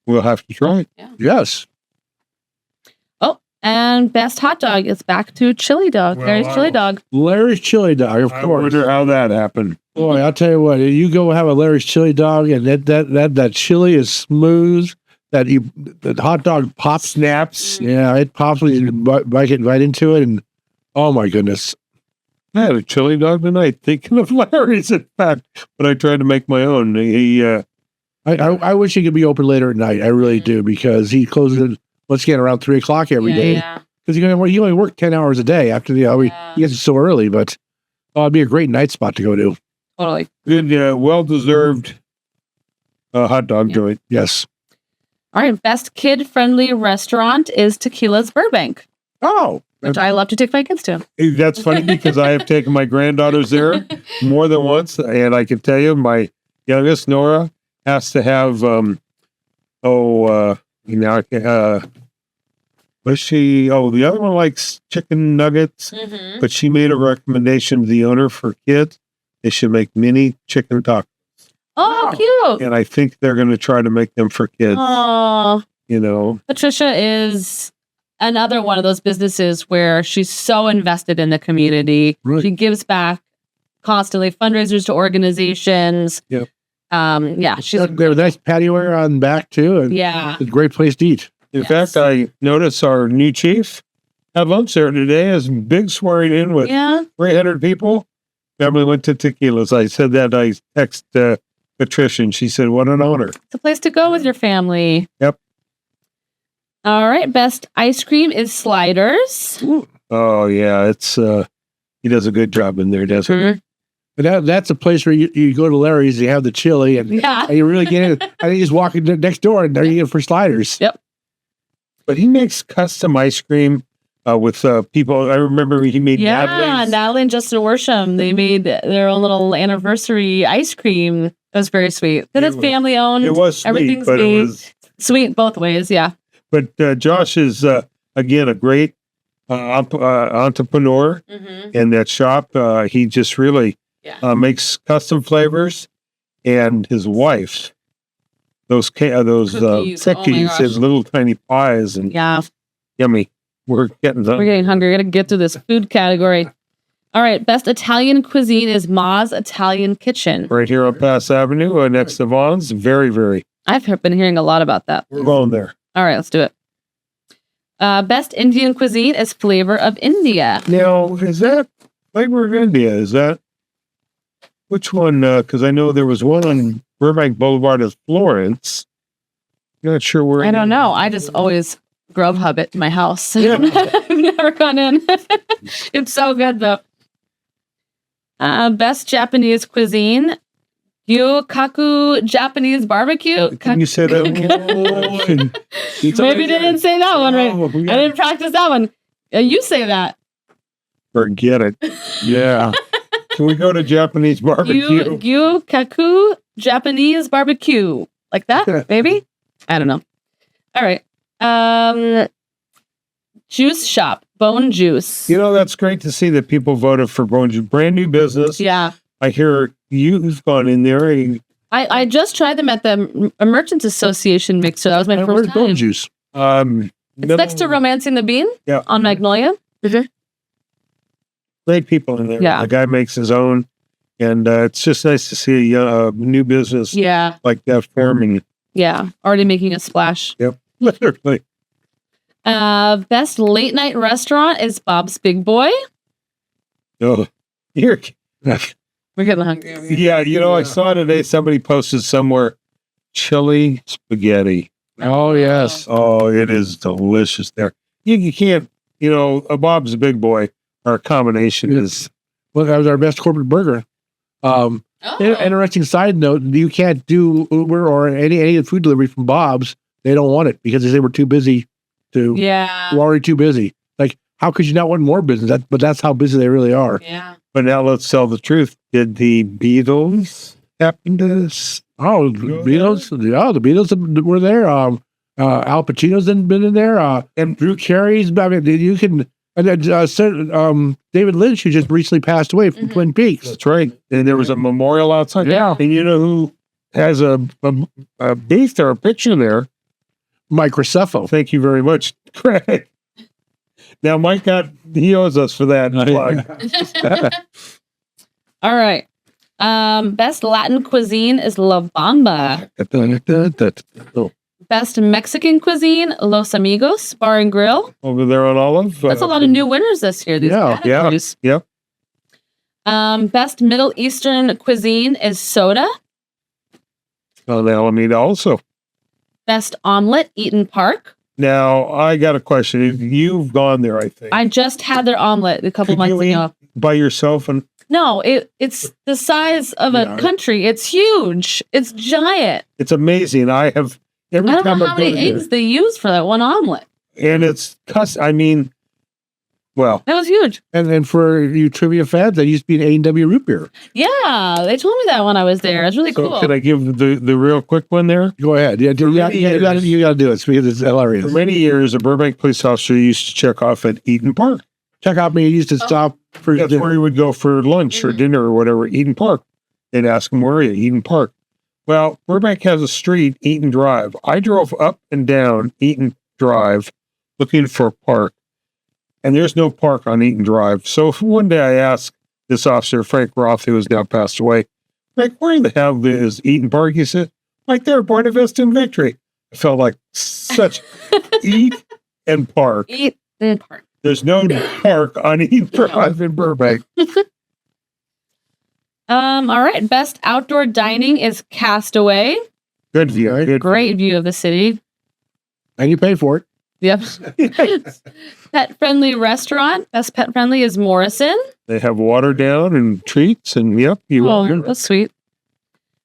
We'll have to try it. yes. Oh, and best hot dog is back to Chili Dog. Well, There's Chili Dog. Larry's chili dog, of I course. wonder how that happened. Boy, I'll tell you what. You go have a Larry's chili dog, and that chili is smooth. That hot dog pops. Snaps. Yeah, it pops when you bite right into it, and oh my goodness. I had a chili dog tonight, thinking of Larry's, in fact, but I tried to make my own. I wish he could be open later at night. I really do, because he closes it once again around 3:00 every day. Yeah. Because he only work 10 hours a day after he gets it so early. But it'd be a great night spot to go to. Totally. Good, well-deserved hot dog joint. Yes. All right, best kid-friendly restaurant is Tequila's Burbank, Oh, which I love to take my kids to. That's funny because I have taken my granddaughters there more than once, and I can tell you, my youngest Nora has to have But the other one likes chicken nuggets, Mm-hmm. but she made a recommendation to the owner for kids. They should make mini chicken tacos. Oh, cute. And I think they're going to try to make them for kids. Oh, You know, Patricia is another one of those businesses where she's so invested in the community. Right. She gives back constantly, fundraisers to organizations. Yep. Yeah, she's They have a nice patio area on back too, and yeah. it's a great place to eat. in Yes. fact, I noticed our new chief had lunch there today. Has big swearing in with Yeah. 300 people. Family went to tequilas. I said that. I texted Patricia, and she said, "What an honor." It's a place to go with your family. Yep. All right. Best ice cream is Sliders. Oh yeah, it's he does a good job in there, doesn't he? But that's a place where you go to Larry's, you have the chili, and Yeah. you really get it. I think you just walk in next door, and there you get for sliders. Yep. But he makes custom ice cream with people. I remember he made Yeah. Natalie's. Natalie and Justin Worsham, they made their own little anniversary ice cream. It was very sweet. Because it's was- family owned. It was sweet, Everything's but it made was. sweet both ways. Yeah. But Josh is again a great entrepreneur Mm-hmm. in that shop. He just really Yeah. makes custom flavors, and his wife those Cookies. Oh my cookies gosh. and little tiny pies and Yeah. yummy. We're getting We're them getting hungry. We're going to get through this food category. All right. Best Italian cuisine is Ma's Italian Kitchen. right here on Pass Avenue next to Vaughn's. Very, very. I've been hearing a lot about that. We're going there. All right. Let's do it. Best Indian cuisine is Flavor of India. Now, is that Flavor of India? Is that which one? Because I know there was one on Burbank Boulevard at Florence. Not sure where. I don't know. I just always Grubhub it in my house. Yeah. I've never gone in. It's so good though. Best Japanese cuisine. Yukaku Japanese barbecue. Can you say that? Maybe they didn't say that one right. Oh, I didn't practice that one. You say that. Forget it. Yeah. Can we go to Japanese barbecue? Yukaku Japanese barbecue. Like that, maybe? I don't know. All right. Juice shop, Bone Juice. You know, that's great to see that people voted for brand new business. Yeah. I hear you've gone in there. I just tried them at the Merchants Association mixer. That was my And first where's bone time. juice? It's next to Romancing the Bean Yeah. on Magnolia. Great people in there. Yeah. The guy makes his own. And it's just nice to see a new business Yeah. like that forming. Yeah. Already making a splash. Yep. Literally. Best late night restaurant is Bob's Big Boy. Oh, here. We're getting hungry. Yeah, you know, I saw today somebody posted somewhere chili spaghetti. Oh yes. Oh, it is delicious there. You can't, you know, a Bob's a Big Boy, our combination is. Well, that was our best corporate burger. Oh. Interesting side note: you can't do Uber or any food delivery from Bob's. They don't want it because they say we're too busy. Yeah. We're already too busy. Like, how could you not want more business? But that's how busy they really are. Yeah. But now let's tell the truth. Did the Beatles happen to this? Oh, the Beatles! Yeah, the Beatles were there. Al Pacino's been in there. And Drew Carey's. I mean, you can. And then David Lynch, who just recently passed away from Twin Peaks. That's right. And there was a memorial outside. Yeah. And you know who has a beef there, a picture there? Mike Roseffo. Thank you very much, Craig. Now, Mike he owes us for that plug. All right. Best Latin cuisine is La Bamba. Best Mexican cuisine, Los Amigos Bar and Grill. Over there on Olive. That's a lot of new winners this year. These Yeah. categories. Yeah. Best Middle Eastern cuisine is Soda. On Alameda also. Best omelet, Eaton Park. Now, I got a question. You've gone there, I think. I just had their omelet a couple Could months you ago. eat by yourself? And No, it's the size of a Yeah. country. It's huge. It's giant. it's amazing. I have every I don't time know I've how many been there, eggs they use for that one omelet. and it's I mean, Well, That was huge. And for you trivia fans, that used to be an A&W root beer. Yeah, they told me that when I was there. It was really so cool. can I give the real quick one there? Go ahead. Yeah, you got to do it. Because it's hilarious. For many years, a Burbank police officer used to check off at Eaton Park. Check out me. He used to stop for That's where he would go for lunch or dinner or whatever, Eaton Park. They'd ask him, where are you? Eaton Park. Well, Burbank has a street, Eaton Drive. I drove up and down Eaton Drive looking for a park, and there's no park on Eaton Drive. So one day I asked this officer, Frank Roth, who has now passed away, Frank, where the hell is Eaton Park? He said, right there, Buena Vista and Victory. I felt like such Eat and Park. Eat and park. There's no park on Eaton Drive in Burbank. All right. Best outdoor dining is Castaway. Good view. Good. Great view of the city. and you pay for it. Yep. Pet friendly restaurant. Best pet friendly is Morrison. They have water down and treats, and yep, Oh, that's sweet.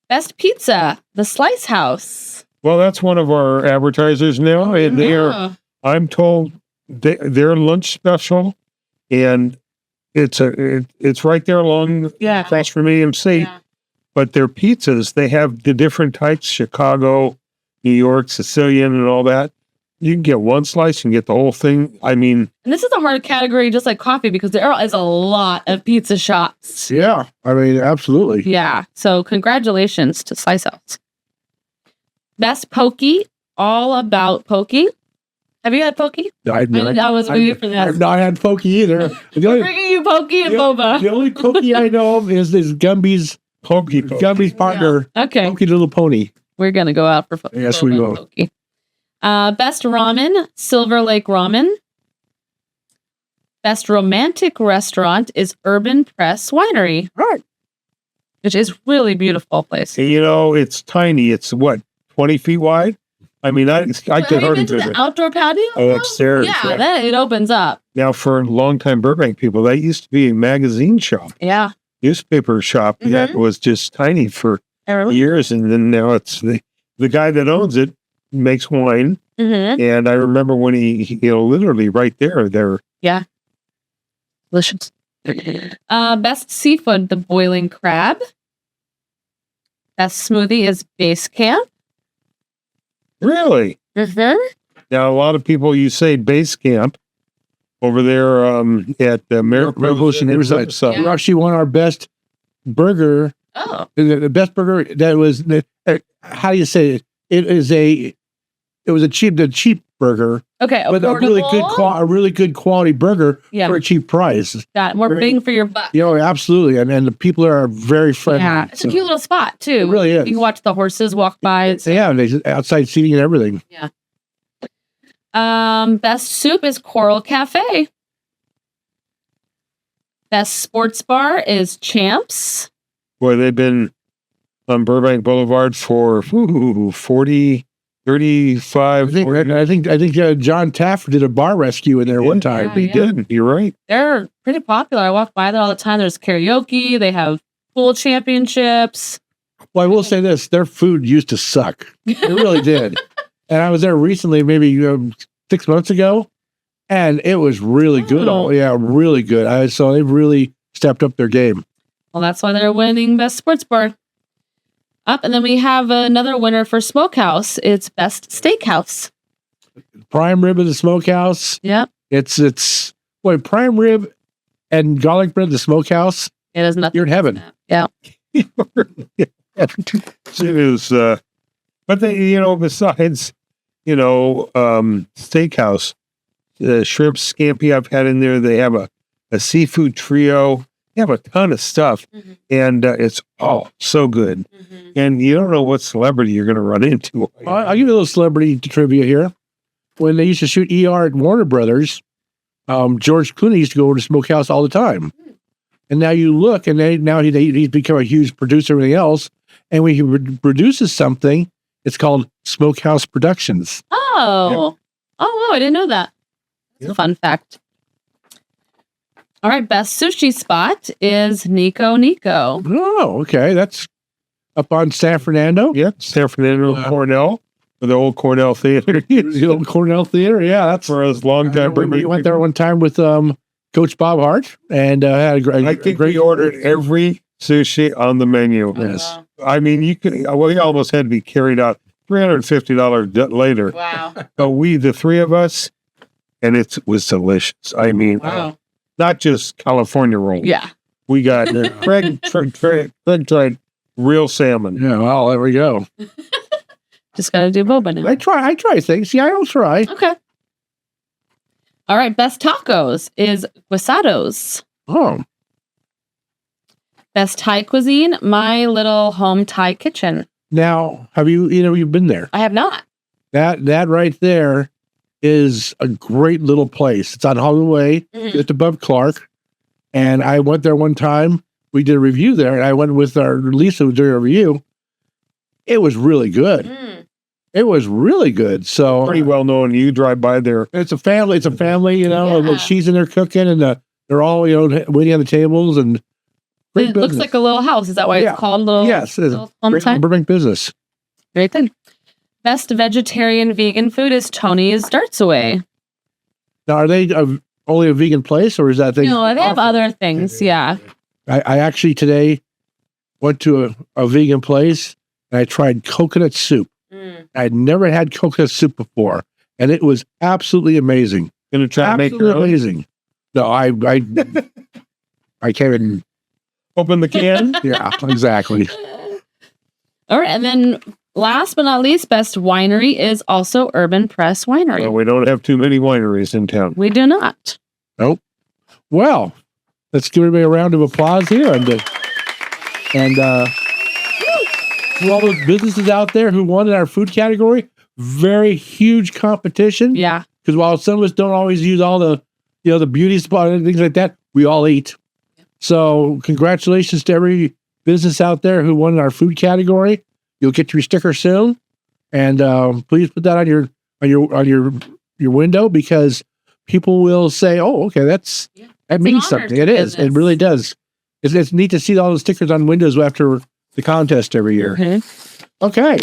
Best pizza, the Slice House. Well, that's one of our advertisers now, and they're. I'm told their lunch special, and it's right there along across from EMC. Yeah. But their pizzas, they have the different types: Chicago, New York, Sicilian, and all that. You can get one slice and get the whole thing. I mean, And this is a hard category, just like coffee, because there is a lot of pizza shops. Yeah, I mean, absolutely. Yeah. So congratulations to Slice House. Best pokey, all about pokey. Have you had pokey? I was waiting for that. I've not had pokey either. The I'm only, bringing you pokey and boba. the only pokey I know of is Gumby's Gumby's partner, Okay. Pokey Little Pony. We're going to go out for Yes, we boba will. and pokey. Best ramen, Silver Lake Ramen. Best romantic restaurant is Urban Press Winery. Right. Which is really beautiful place. you know, it's tiny. It's what, 20 feet wide? I mean, I Have could you hardly been to visit. the outdoor patio? Oh, upstairs. Yeah, then it opens up. Now, for longtime Burbank people, that used to be a magazine shop, Yeah. newspaper shop that was just tiny for I remember. years, and then now it's the guy that owns it makes wine. Mm-hmm. And I remember when he literally right there. Delicious. Best seafood, the boiling crab. Best smoothie is Base Camp. Really? Mm-hmm. Now, a lot of people, you say base camp over there at the Revolution Riverside. So, We actually won our best burger. Oh. The best burger that was, how do you say it? It was a cheap burger, Okay. but a really good quality burger Yeah. for a cheap price. Got it. More bang for your buck. You know, absolutely, and the people are very friendly. Yeah. It's a cute little spot, too. It really is. You can watch the horses walk by. It's, Yeah, and they outside seating and everything. Best soup is Coral Cafe. Best sports bar is Champs. boy, they've been on Burbank Boulevard for 40, 35. I think John Taft did a bar rescue in there one time. Yeah, He did. You're right. They're pretty popular. I walk by there all the time. There's karaoke. They have pool championships. Well, I will say this: their food used to suck. It really did. And I was there recently, maybe 6 months ago, and it was really good. Oh. Yeah, really good. So they've really stepped up their game. Well, that's why they're winning Best Sports Bar. And then we have another winner for Smokehouse. It's Best Steakhouse. Prime rib of the smokehouse. Yep. It's prime rib and garlic bread at the smokehouse. It is nothing. You're in heaven. Yeah. It is. But they, besides, steakhouse, the shrimp scampi I've had in there, they have a seafood trio. They have a ton of stuff, and it's so good. And you don't know what celebrity you're going to run into. I'll give you a little celebrity trivia here. When they used to shoot ER at Warner Brothers, George Clooney used to go over to Smokehouse all the time. And now you look, and he's become a huge producer and everything else. And when he produces something, it's called Smokehouse Productions. Oh. Oh, wow. I didn't know that. That's a fun fact. All right. Best sushi spot is Nico Nico. Oh, okay. That's up on San Fernando. Yep, San Fernando Cornell, or the old Cornell Theater. The old Cornell Theater. Yeah, that's For us long time. We went there one time with Coach Bob Hart, and had a great. I think we ordered every sushi on the menu. Yes. I mean, you could. Well, he almost had to be carried out $350 later. Wow. But the three of us, and it was delicious. I mean, Wow. not just California roll. Yeah. We got Craig tried real salmon. Yeah, well, there we go. Just got to do boba now. I try things. See, I don't try. Okay. All right. Best tacos is Guisados. Oh, Best Thai cuisine, My Little Home Thai Kitchen. now have you've been there? I have not. That right there is a great little place. It's on Hollywood Way, just above Clark. And I went there one time. We did a review there, and I went with our Lisa who did a review. It was really good. It was really good. So Pretty well known. You drive by there. it's a family. It's a family. Yeah. She's in there cooking, and they're all waiting on the tables. And great It looks business. like a little house. Is that why Yeah. it's called Little, Yes, it's little Home great Thai? Burbank business. Very good. Best vegetarian vegan food is Tony's Darts Away. Now, are they only a vegan place, or is that thing? No, they have other things. Yeah. I actually today went to a vegan place, and I tried coconut soup. I'd never had coconut soup before, and it was absolutely amazing. Gonna try to make your Absolutely own. amazing. No, I can't even. Open the can. Yeah, exactly. All right. And then last but not least, best winery is also Urban Press Winery. Well, we don't have too many wineries in town. We do not. Well, let's give everybody a round of applause here, and to all those businesses out there who won in our food category. Very huge competition. Yeah. Because while some of us don't always use all the the beauty spot and things like that, we all eat. So congratulations to every business out there who won in our food category. You'll get your sticker soon, and please put that on your window, because people will say, "Oh, okay, that means honor something." to It is. It business. really does. It's neat to see all the stickers on windows after the contest every year. Okay,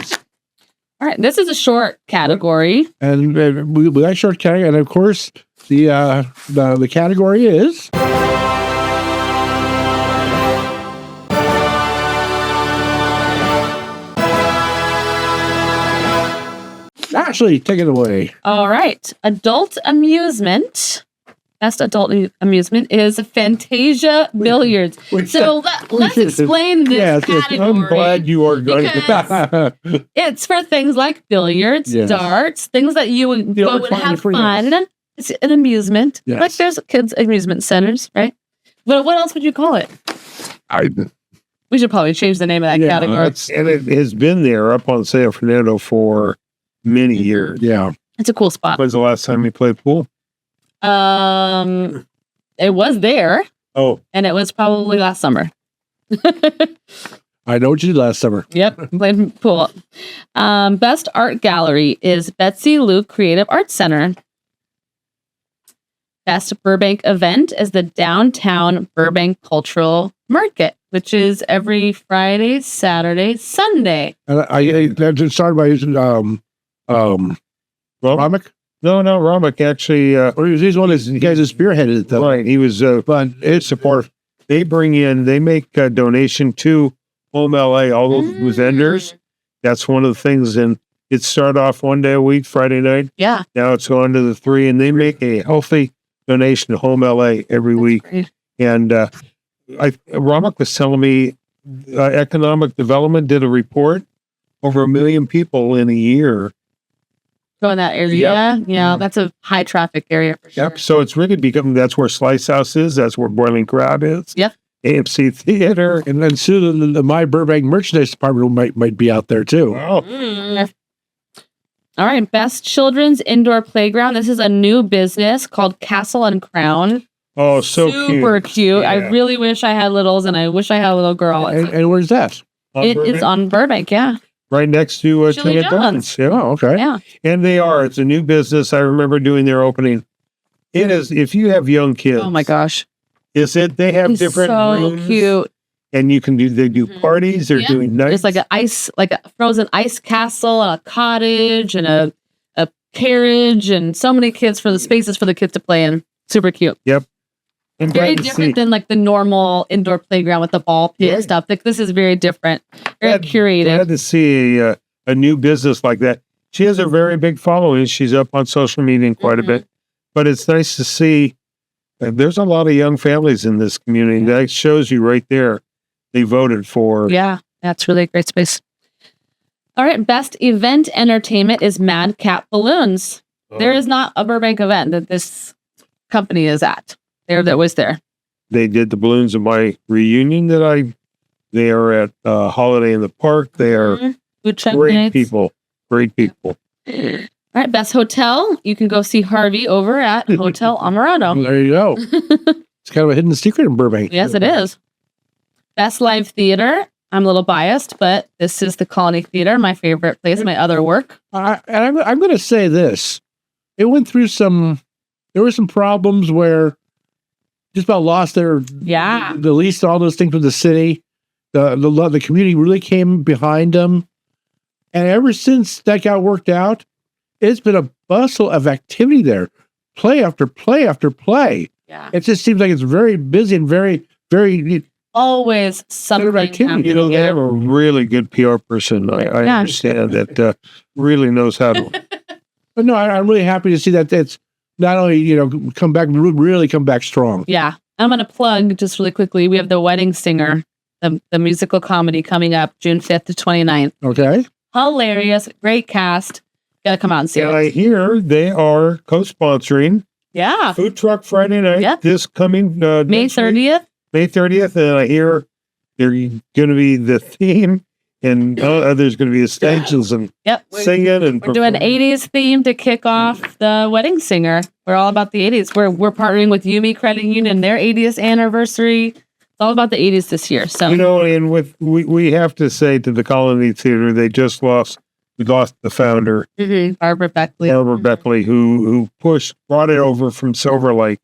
All right. This is a short category. and we like short category, and of course the category is. Ashley, take it away. All right. Adult amusement. Best adult amusement is Fantasia Billiards. So let's explain this Yes, category. I'm glad you are going to. Because it's for things like billiards, Yes. darts, things that you would The go other and have 23 fun. It's an amusement. Yes. Like there's kids' amusement centers, right? But what else would you call it? We should probably change the name of that Yeah, category. And it has been there up on San Fernando for many years. Yeah. It's a cool spot. When's the last time you played pool? It was there, Oh, and it was probably last summer. I know what you did last summer. Yep, played pool. Best art gallery is Betsy Lou Creative Arts Center. Best Burbank event is the Downtown Burbank Cultural Market, which is every Friday, Saturday, Sunday. And I just started by using well, Romick. no, Ramak actually, Or he's one of the guys that spearheaded it, though. right. He was But it's support. They make a donation to Home LA, all those vendors. That's one of the things. And it started off one day a week, Friday night. Yeah. Now it's gone to the 3, and they make a healthy donation to Home LA every week. Great. And Ramak was telling me economic development did a report over 1 million people in a year. Go in that area. Yeah, that's a high traffic area for sure. Yep. So it's really become, that's where Slice House is. That's where Boiling Crab is. Yep. AMC Theater. and then soon the myBurbank merchandise department might be out there too. Wow. All right, best children's indoor playground. This is a new business called Castle and Crown. Oh, so Super cute. I Yeah. really wish I had littles, and I wish I had a little girl. And where's that? It is on Burbank, yeah. right next to Chili Chili John's. John's. Yeah. Oh, okay. Yeah. And they are. It's a new business. I remember doing their opening. It is, if you have young kids. Oh my gosh. They have It's different so rooms, cute. and they do parties. They're Yeah. doing nights. It's like a frozen ice castle, and a cottage, and a carriage, and so many kids for the spaces for the kids to play in. Super cute. Yep. I'm Very glad to different see. than like the normal indoor playground with the ball pit and stuff. Like this is very different, very curated. Glad to see a new business like that. She has a very big following. She's up on social media quite a bit, but it's nice to see. There's a lot of young families in this community. That shows you right there. They voted for. Yeah, that's really a great space. All right, best event entertainment is Mad Cat Balloons. There is not a Burbank event that this company is at. That was there. They did the balloons of my reunion they are at Holiday in the Park. They are Food truck great nights. people. Great people. All right, best hotel. You can go see Harvey over at Hotel Amarado. There you go. It's kind of a hidden secret in Burbank. Yes, it is. Best live theater. I'm a little biased, but this is the Colony Theater, my favorite place, my other work. I'm going to say this. It went through there were some problems where just about lost the lease, all those things with the city. The community really came behind them. And ever since that got worked out, it's been a bustle of activity there. Play after play after play. Yeah. It just seems like it's very busy and very, very Always something activity. happening. They have a really good PR person. I understand that really knows how to. But no, I'm really happy to see that it's not only, come back, really come back strong. Yeah. I'm going to plug just really quickly. We have The Wedding Singer, the musical comedy coming up June 5th to 29th. Okay. Hilarious. Great cast. Got to come out and see And it. I hear they are co-sponsoring Yeah. Food Truck Friday night. Yep. This coming May next week, 30th. May 30th, and I hear they're going to be the theme, and there's going to be stages and Yep. singing and We're doing 80s theme to kick off The Wedding Singer. We're all about the 80s. We're partnering with Yumi Credit Union, their 80th anniversary. It's all about the 80s this year. So and we have to say to the Colony Theater, we lost the founder, Barbara Beckley. Barbara Beckley, who brought it over from Silver Lake,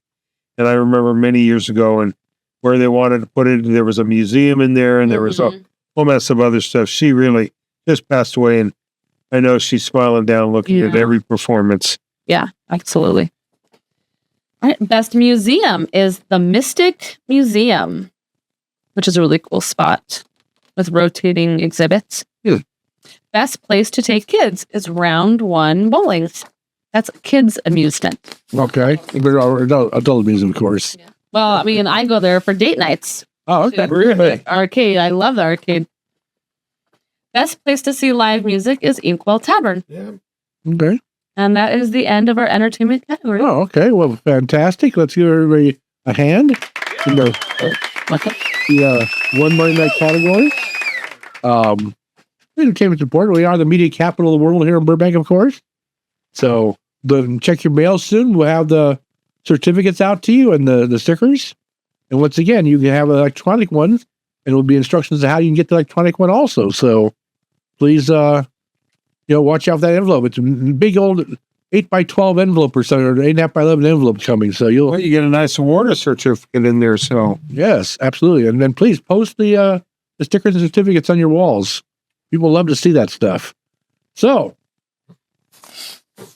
and I remember many years ago, and where they wanted to put it, there was a museum in there, and there was a whole mess of other stuff. She really just passed away, and I know she's smiling down looking at every performance. Yeah, absolutely. All right, best museum is the Mystic Museum, which is a really cool spot with rotating exhibits. Best place to take kids is Round One Bowling. That's kids' amusement. Okay. Adult music, of course. Yeah. Well, I mean, I go there for date nights. Oh, okay. Really? Arcade. I love the arcade. Best place to see live music is Inkwell Tavern. Yeah. Okay. And that is the end of our entertainment category. Oh, okay. Well, fantastic. Let's give everybody a hand in the one Monday night category. Entertainment's important. We are the media capital of the world here in Burbank, of course. So check your mail soon. We'll have the certificates out to you and the stickers. And once again, you can have electronic ones, and there will be instructions on how you can get the electronic one also. So please, watch out for that envelope. It's a big old 8x12 envelope or something, or 8.5 by 11 envelope coming. So Well, you get a nice award certificate in there. So yes, absolutely. And then please post the stickers and certificates on your walls. People love to see that stuff. So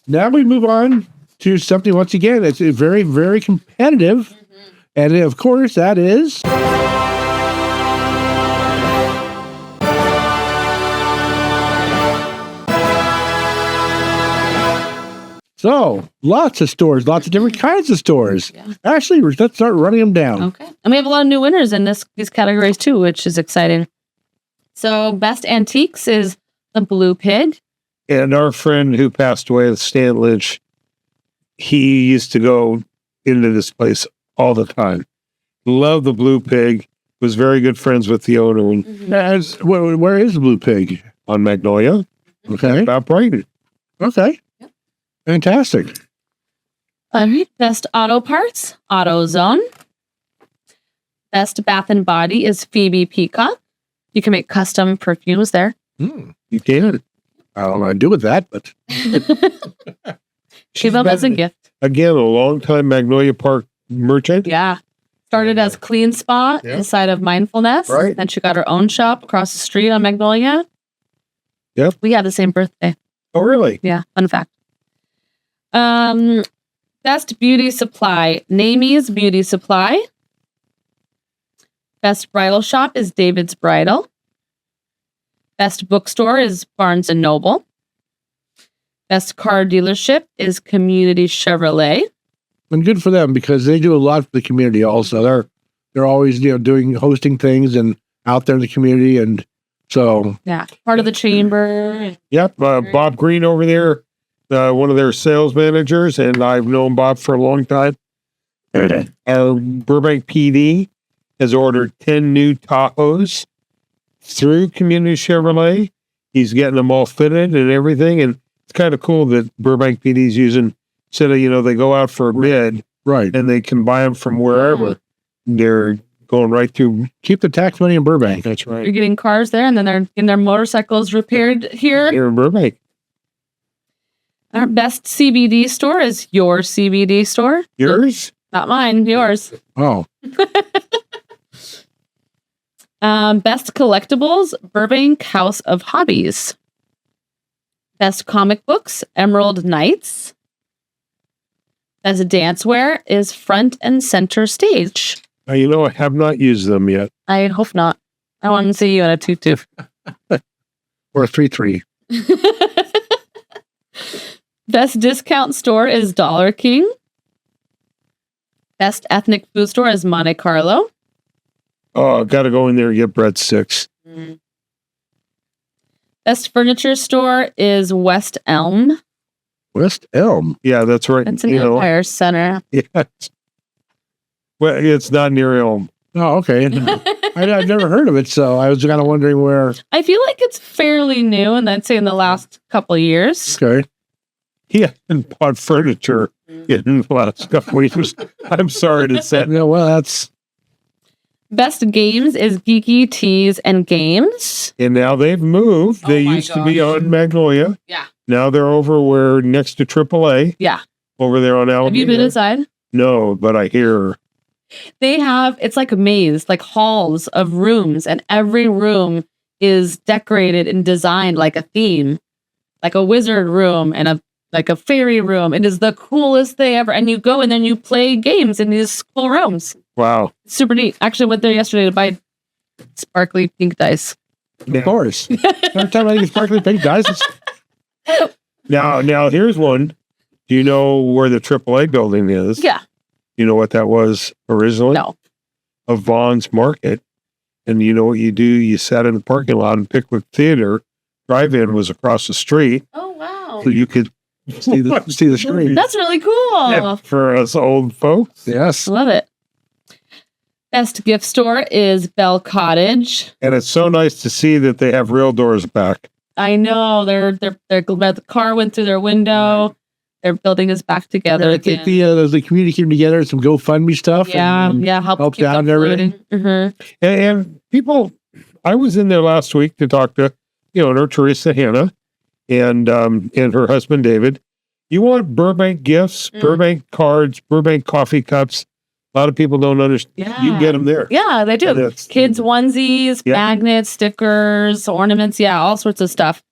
now we move on to something, once again, it's very, very competitive. And of course, that is... So, lots of stores, lots of different kinds of stores. Yeah. Actually, let's start running them down. Okay. And we have a lot of new winners in these categories too, which is exciting. So best antiques is the Blue Pig. And our friend who passed away, Stan Lynch, he used to go into this place all the time. Loved the Blue Pig. Was very good friends with the owner. And Where is the Blue Pig? on Magnolia, Okay. about Brighton. Okay. Yep. Fantastic. All right. Best auto parts, AutoZone. Best bath and body is Phoebe Peacock. You can make custom perfumes there. You can. I don't know what to do with that, but Give them as a gift. Again, a long-time Magnolia Park merchant. Yeah. Started as Clean Spa inside of Mindfulness. Right. Then she got her own shop across the street on Magnolia. We have the same birthday. Oh, really? Yeah. Fun fact. Best beauty supply, Namie's Beauty Supply. Best bridal shop is David's Bridal. Best bookstore is Barnes & Noble. Best car dealership is Community Chevrolet. And good for them because they do a lot for the community. Also, they're always hosting things and out there in the community, and so Yeah, part of the chamber. Yep, Bob Green over there, one of their sales managers, and I've known Bob for a long time. Our Burbank PD has ordered 10 new Tahoes through Community Chevrolet. He's getting them all fitted and everything, and it's kind of cool that Burbank PD's using, instead of, they go out for a bid, right, and they can buy them from wherever. They're going right through. keep the tax money in Burbank. That's You're right. getting cars there, and then they're getting their motorcycles repaired here. Here in Burbank. Our best CBD store is your CBD store. Yours? Not mine, yours. Oh, Best collectibles, Burbank House of Hobbies. Best comic books, Emerald Knights. Best dancewear is Front and Center Stage. I have not used them yet. I hope not. I want to see you in a tutu. or 3-3. Best discount store is Dollar King. Best ethnic food store is Monte Carlo. Oh, got to go in there and get breadsticks. Best furniture store is West Elm. West Elm. Yeah, that's right. It's an Empire Center. Yeah. Well, it's not near Elm. Oh, okay. I've never heard of it, so I was kind of wondering where. I feel like it's fairly new, and I'd say in the last couple of years. Okay. He hasn't bought furniture in the last couple of years. I'm sorry to say. Yeah, well, that's Best games is Geeky Teas and Games. And now they've moved. They my used to be gosh. on Magnolia. Yeah. Now they're over where next to AAA. Yeah. Over there on Alameda. Have you been inside? No, but I hear. They have, it's like a maze, like halls of rooms, and every room is decorated and designed like a theme, like a wizard room and a fairy room. It is the coolest thing ever. And you go and then you play games in these cool rooms. Wow. It's super neat. Actually went there yesterday to buy sparkly pink dice. of course. Every time I get sparkly pink dice, Now here's one. Do you know where the AAA building is? Yeah. You know what that was originally? No. A Vaughn's Market. And you know what you do? You sat in the parking lot, and Pickwick Theater drive-in was across the street. Oh, wow. So you could see the screen. That's really cool. Yeah, for us old folks. Yes. Love it. Best gift store is Bell Cottage. And it's so nice to see that they have real doors back. I know they're the car went through their window. Their building is back together I think again. the community came together, some GoFundMe stuff. Yeah, and helped helped out and everything. Mm-hmm. And people, I was in there last week to talk to, owner Teresa Hanna and her husband David. You want Burbank gifts, Burbank cards, Burbank coffee cups. A lot of people don't understand. Yeah. You can get them there. Yeah, they do. And it's- Kids onesies, Yeah. magnets, stickers, ornaments. Yeah, all sorts of stuff.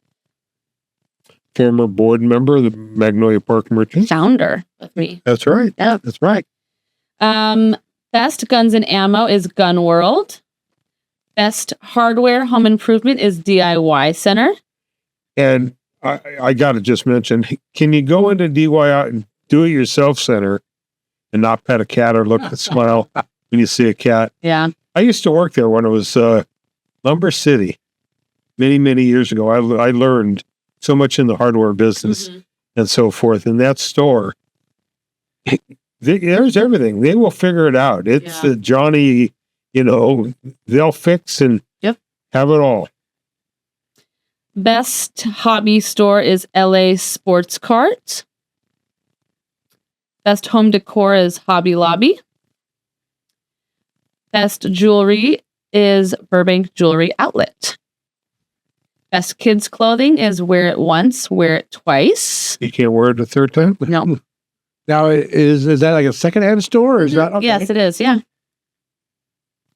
Former board member of the Magnolia Park Merchants. Founder with me. That's right. Yeah. That's right. Best guns and ammo is Gun World. Best hardware home improvement is DIY Center. And I got to just mention, can you go into DIY and do it yourself center and not pet a cat or look and smile when you see a cat? Yeah. I used to work there when it was Lumber City many, many years ago. I learned so much in the hardware business and so forth. In that store, there's everything. They will figure it out. It's Yeah. Johnny, they'll fix and have it all. Best hobby store is LA Sports Cart. Best home decor is Hobby Lobby. Best jewelry is Burbank Jewelry Outlet. Best kids clothing is Wear It Once, Wear It Twice. You can't wear it a third time? No. Now, is that like a secondhand store, or is that? Okay. Yes, it is. Yeah.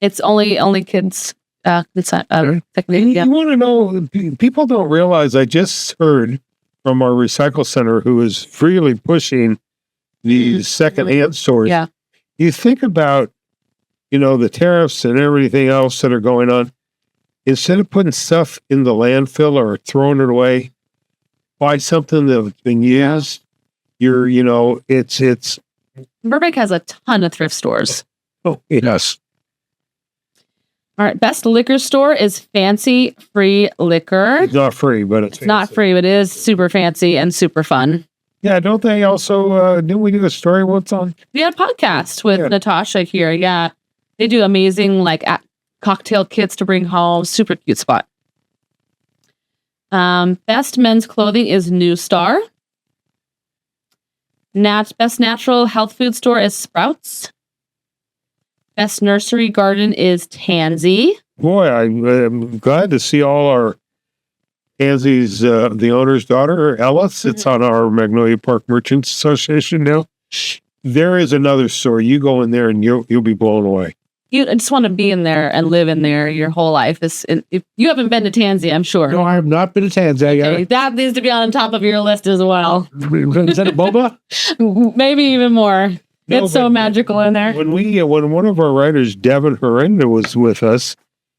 It's only kids. It's not technically. Yeah. You want to know, people don't realize, I just heard from our recycle center who is freely pushing these secondhand stores. Yeah. You think about, the tariffs and everything else that are going on. Instead of putting stuff in the landfill or throwing it away, buy something that's been used. It's. Burbank has a ton of thrift stores. Oh, yes. All right. Best liquor store is Fancy Free Liquor. It's not free, but it's Not fancy. free, but it is super fancy and super fun. Yeah, don't they also, didn't we do a story once on? We had a podcast with Yeah. Natasha here. Yeah. They do amazing cocktail kits to bring home. Super cute spot. Best men's clothing is New Star. Best natural health food store is Sprouts. Best nursery garden is Tansy. Boy, I'm glad to see all our Tansy's, the owner's daughter, Ellis. It's on our Magnolia Park Merchants Association now. There is another store. You go in there and you'll be blown away. You just want to be in there and live in there your whole life. If you haven't been to Tansy, I'm sure. No, I have not been to Tanzania. Okay, that needs to be on top of your list as well. Is that a boba? Maybe even more. No, It's so but magical in there. when one of our writers, Devin Horrenda, was with us,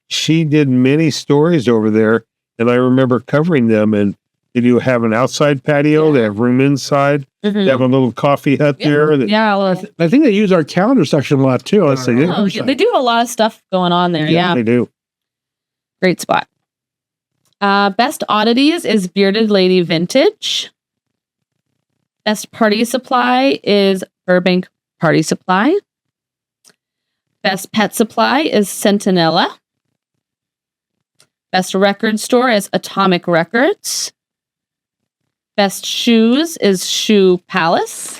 she did many stories over there, and I remember covering them. And they do have an outside patio. They have room inside. Mhm. They have a little coffee hut there. Yeah, well, I think they use our calendar section a lot too. Yes, they do. oh, yeah, they do a lot of stuff going on there. Yeah, They do. great spot. Best oddities is Bearded Lady Vintage. Best party supply is Burbank Party Supply. Best pet supply is Sentinella. Best record store is Atomic Records. Best shoes is Shoe Palace.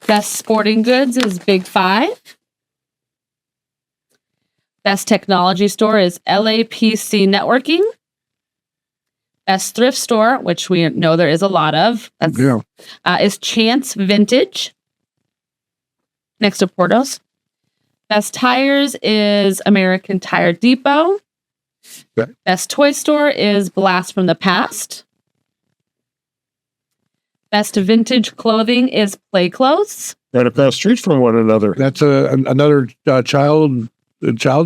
Best sporting goods is Big Five. Best technology store is LAPC Networking. Best thrift store, which we know there is a lot of, is Chance Vintage, next to Portos. Best tires is American Tire Depot. Okay. Best toy store is Blast from the Past. Best vintage clothing is Play Clothes. Right across the street from one another. That's another child's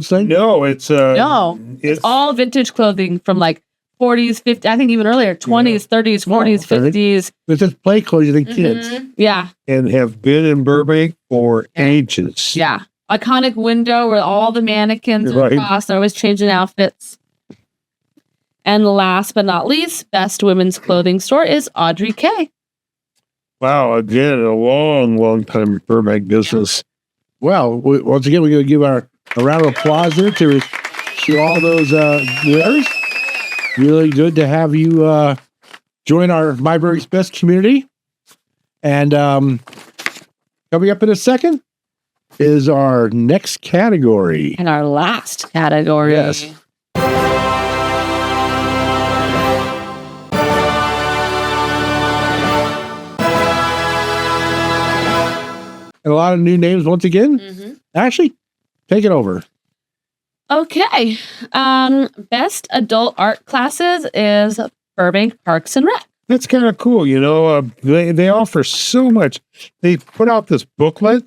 thing. No, it's No, it's all vintage clothing from like 40s, 50s, I think even earlier, 20s, 30s, 40s, okay. 50s. It's just play clothes. You think kids? Yeah, and have been in Burbank for ages. yeah. Iconic window where all the mannequins are Right. across. They're always changing outfits. And last but not least, best women's clothing store is Audrey K. Wow, again, a long, long time Burbank business. Well, once again, we're going to give a round of applause there to all those winners. Really good to have you join our myBurbanks Best community. And coming up in a second is our next category. And our last category. Yes. And a lot of new names once again. Actually, take it over. Okay. Best adult art classes is Burbank Parks and Rec. That's kind of cool, they offer so much. They put out this booklet,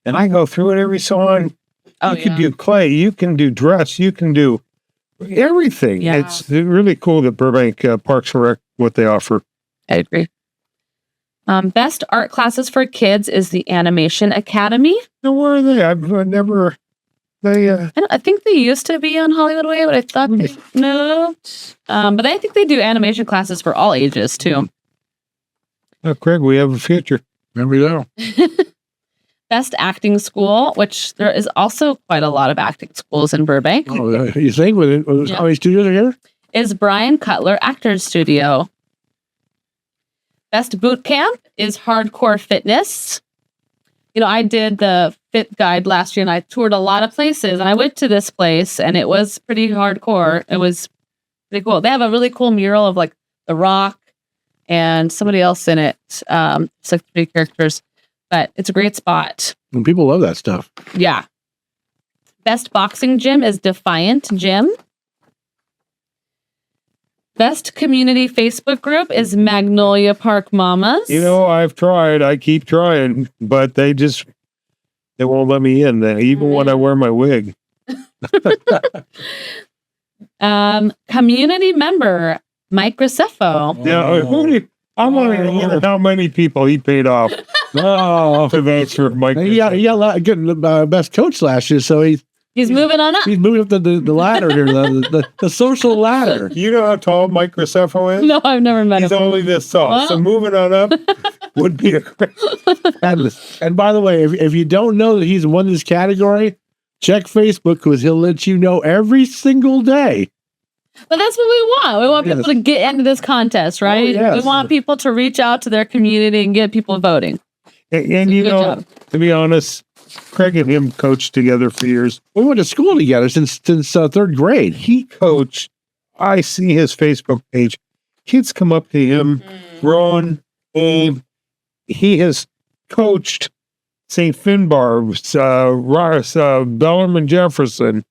and I go through it every so on. Oh, You can do clay, you can do dress, you can do everything. Yeah. It's really cool that Burbank Parks and Rec, what they offer. I agree. Best art classes for kids is the Animation Academy. Now, where are they? I've never. I think they used to be on Hollywood Way, but I thought they moved. But I think they do animation classes for all ages too. Oh, Craig, we have a future. There we go. Best acting school, which there is also quite a lot of acting schools in Burbank, Oh, you think with Yeah. how many studios are here? is Brian Cutler Actors Studio. Best boot camp is Hardcore Fitness. I did the Fit Guide last year and I toured a lot of places and I went to this place and it was pretty hardcore. It was pretty cool. They have a really cool mural of like The Rock and somebody else in it. It's like 3 characters, but it's a great spot. And people love that stuff. Yeah. Best boxing gym is Defiant Gym. Best community Facebook group is Magnolia Park Mamas. You know, I've tried. I keep trying, but they won't let me in. Even when I wear my wig. Community member Mike Graceffo. Yeah, I'm wondering how many people he paid off. To vote for Mike. He got a lot of good best coach last year, so He's moving on up. he's moving up the ladder here, the social ladder. You know how tall Mike Graceffo is? No, I've never met He's him. only this tall. Wow. So moving on up would be a great. And by the way, if you don't know that he's won this category, check Facebook because he'll let you know every single day. But that's what we want. We want people to get into this contest, right? yes. We want people to reach out to their community and get people voting. And you Good know, job. to be honest, Craig and him coached together for years. We went to school together since third grade. He coached. I see his Facebook page. Kids come up to him, Ron, Abe. He has coached St. Finbar, Bellarmine Jefferson.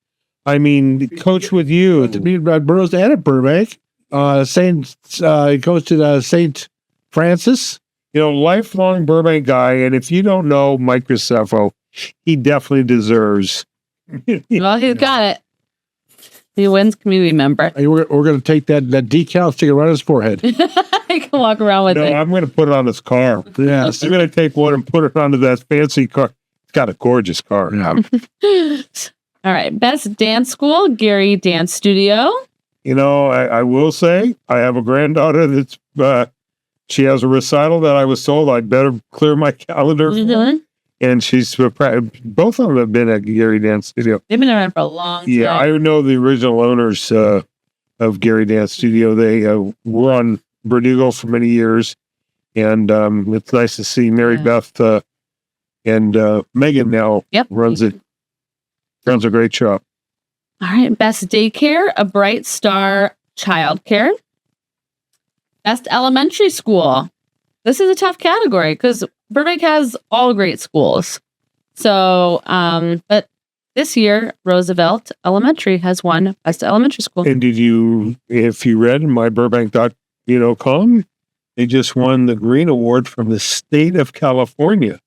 I mean, coach with you. Me and Brad Burroughs and at Burbank. He coached at St. Francis. You know, lifelong Burbank guy. And if you don't know Mike Graceffo, he definitely deserves. Well, he's got it. He wins community member. And we're going to take that decal, stick it right on his forehead. He can walk around with No, it. I'm going to put it on his car. Yes. I'm going to take one and put it onto that fancy car. It's got a gorgeous car. Yeah. All right. Best dance school, Gary Dance Studio. You know, I will say I have a granddaughter that's she has a recital that I was told I'd better clear my calendar for. Mhm. And she's both of them have been at Gary Dance Studio. They've been around for a long time. Yeah, I know the original owners of Gary Dance Studio. They were on Verdugo for many years, and it's nice to see Mary Beth and Megan now runs it. Runs a great shop. All right. Best daycare, A Bright Star Childcare. Best elementary school. This is a tough category because Burbank has all great schools. So, but this year, Roosevelt Elementary has won Best Elementary School. And if you read myburbank.com, they just won the Green Award from the state of California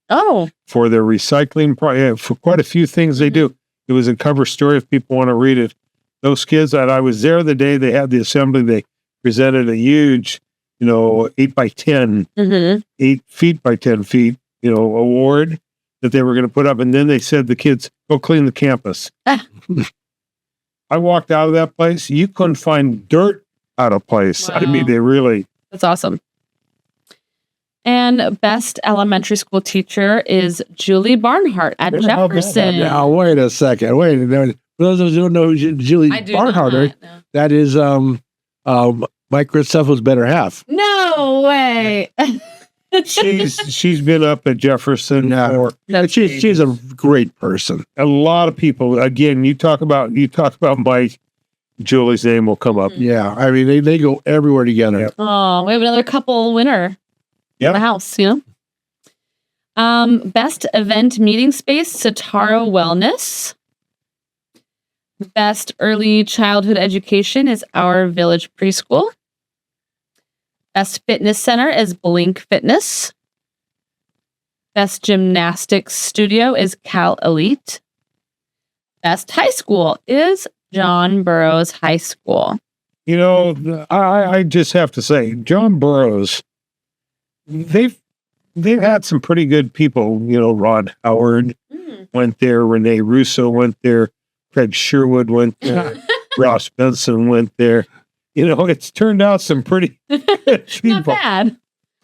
for their recycling for quite a few things they do. It was a cover story if people want to read it. Those kids that I was there the day they had the assembly, they presented a huge, 8 by 10, 8 feet by 10 feet, award that they were going to put up. And then they said the kids, go clean the campus. I walked out of that place. You couldn't find dirt out of place. Wow. I mean, they really. That's awesome. And best elementary school teacher is Julie Barnhart at Jefferson. Now, wait a second. Wait a minute. For those of us who don't know who Julie Barnhart is, that is Mike Graceffo's better half. No way. She's been up at Jefferson for. She's a great person. A lot of people. Again, you talk about Mike. Julie's name will come up. Yeah, I mean they go everywhere together. Yep. Oh, we have another couple winner in the house. Best event meeting space, Sataro Wellness. Best early childhood education is Our Village Preschool. Best fitness center is Blink Fitness. Best gymnastics studio is Cal Elite. Best high school is John Burroughs High School. I just have to say, John Burroughs, they've had some pretty good people. Rod Howard went there, Renee Russo went there, Craig Sherwood went there, Ross Benson went there. It's turned out some pretty good people. Not bad.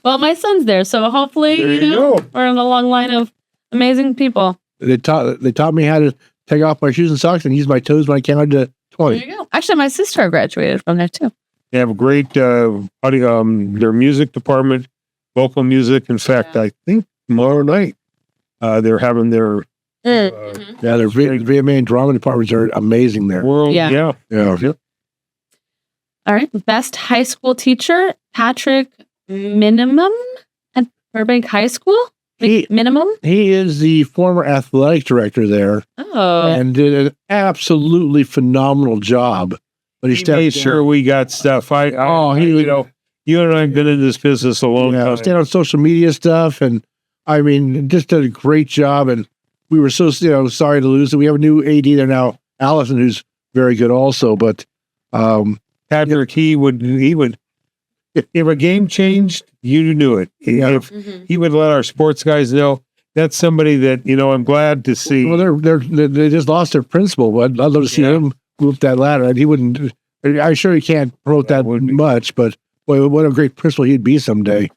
Well, my son's there, so hopefully, There you go. we're in a long line of amazing people. They taught me how to take off my shoes and socks and use my toes when I counted to 20. There you go. Actually, my sister graduated from there too. They have a great their music department, vocal music. In fact, I think tomorrow night they're having their Yeah, their VMA and drama departments are amazing there. world. Yeah. Yeah. All right. Best high school teacher, Patrick Minimum at Burbank High School. Minimum? He is the former athletic director there Oh. and did an absolutely phenomenal job but he He stepped made down. sure we got stuff. You know, you and I have been in this business a long Yeah, time. stayed on social media stuff, and I mean, just did a great job. And we were so sorry to lose it. We have a new AD there now, Allison, who's very good also. But Patrick, he would if a game changed, you knew it. Yeah. If he would let our sports guys know, that's somebody that I'm glad to see. well, they just lost their principal. But I'd love to see him move up that ladder. And he wouldn't. I'm sure he can't promote that much, but boy, what a great principal he'd be someday.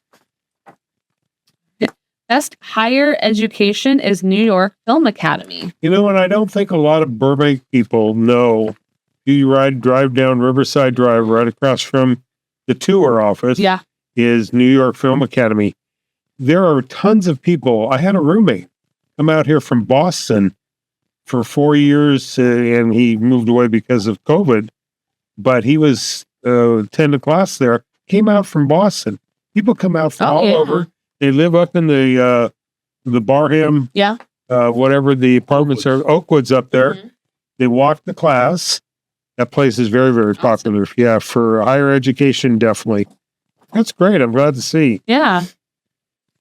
Best higher education is New York Film Academy. And I don't think a lot of Burbank people know. You drive down Riverside Drive, right across from the tour office. Yeah. Is New York Film Academy. There are tons of people. I had a roommate come out here from Boston for 4 years, and he moved away because of COVID. But he was attending class there. Came out from Boston. People come out from all over. They live up in the Barham, whatever the apartments are, Oakwood's up there. Mm-hmm. They walk the class. That place is very, very popular. Yeah, for higher education, definitely. That's great. I'm glad to see. Yeah.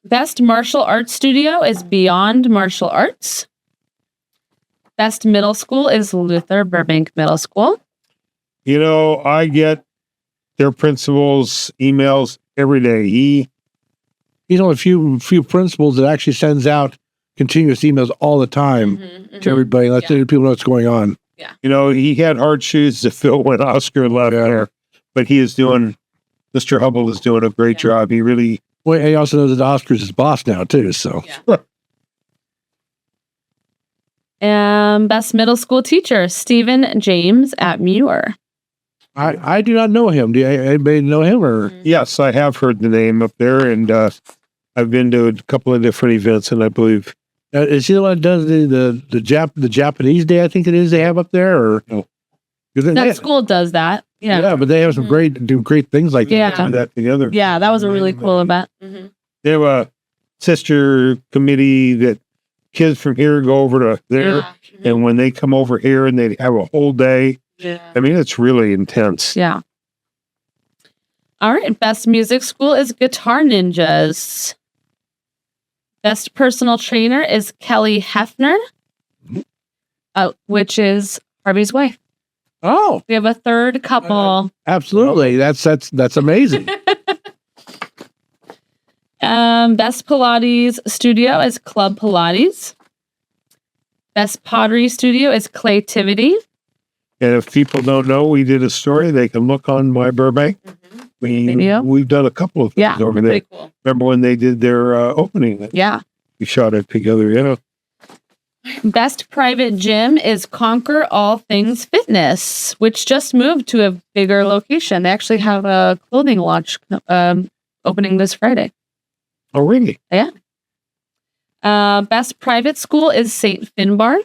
Best martial arts studio is Beyond Martial Arts. Best middle school is Luther Burbank Middle School. I get their principal's emails every day. He's one of the few principals that actually sends out continuous emails all the time to everybody, letting people know what's going on. Yeah. He had hard shoes to fill when Oscar left there, but Mr. Hubble is doing a great job. He really. Well, he also knows that Oscar's his boss now too. So. And best middle school teacher, Stephen James at Muir. I do not know him. Do anybody know him? Or Yes, I have heard the name up there, and I've been to a couple of different events, and I believe is he the one that does the Japanese day? I think it is they have up there, or no? That school does that. Yeah. Yeah, but they have some great things like Yeah. put that together. Yeah, that was a really cool event. They have a sister committee that kids from here go over to there, and when they come over here, and they have a whole day. Yeah. I mean, it's really intense. Yeah. All right. Best music school is Guitar Ninjas. Best personal trainer is Kelly Hefner, which is Harvey's wife. Oh, We have a third couple. absolutely. That's amazing. Best Pilates studio is Club Pilates. Best pottery studio is Claytivity. And if people don't know, we did a story. They can look on myBurbank. We've done a couple of things over there. Pretty cool. Remember when they did their opening? Yeah. We shot it together. Best private gym is Conquer All Things Fitness, which just moved to a bigger location. They actually have a clothing launch opening this Friday. Oh, really? Yeah. Best private school is St. Finbar.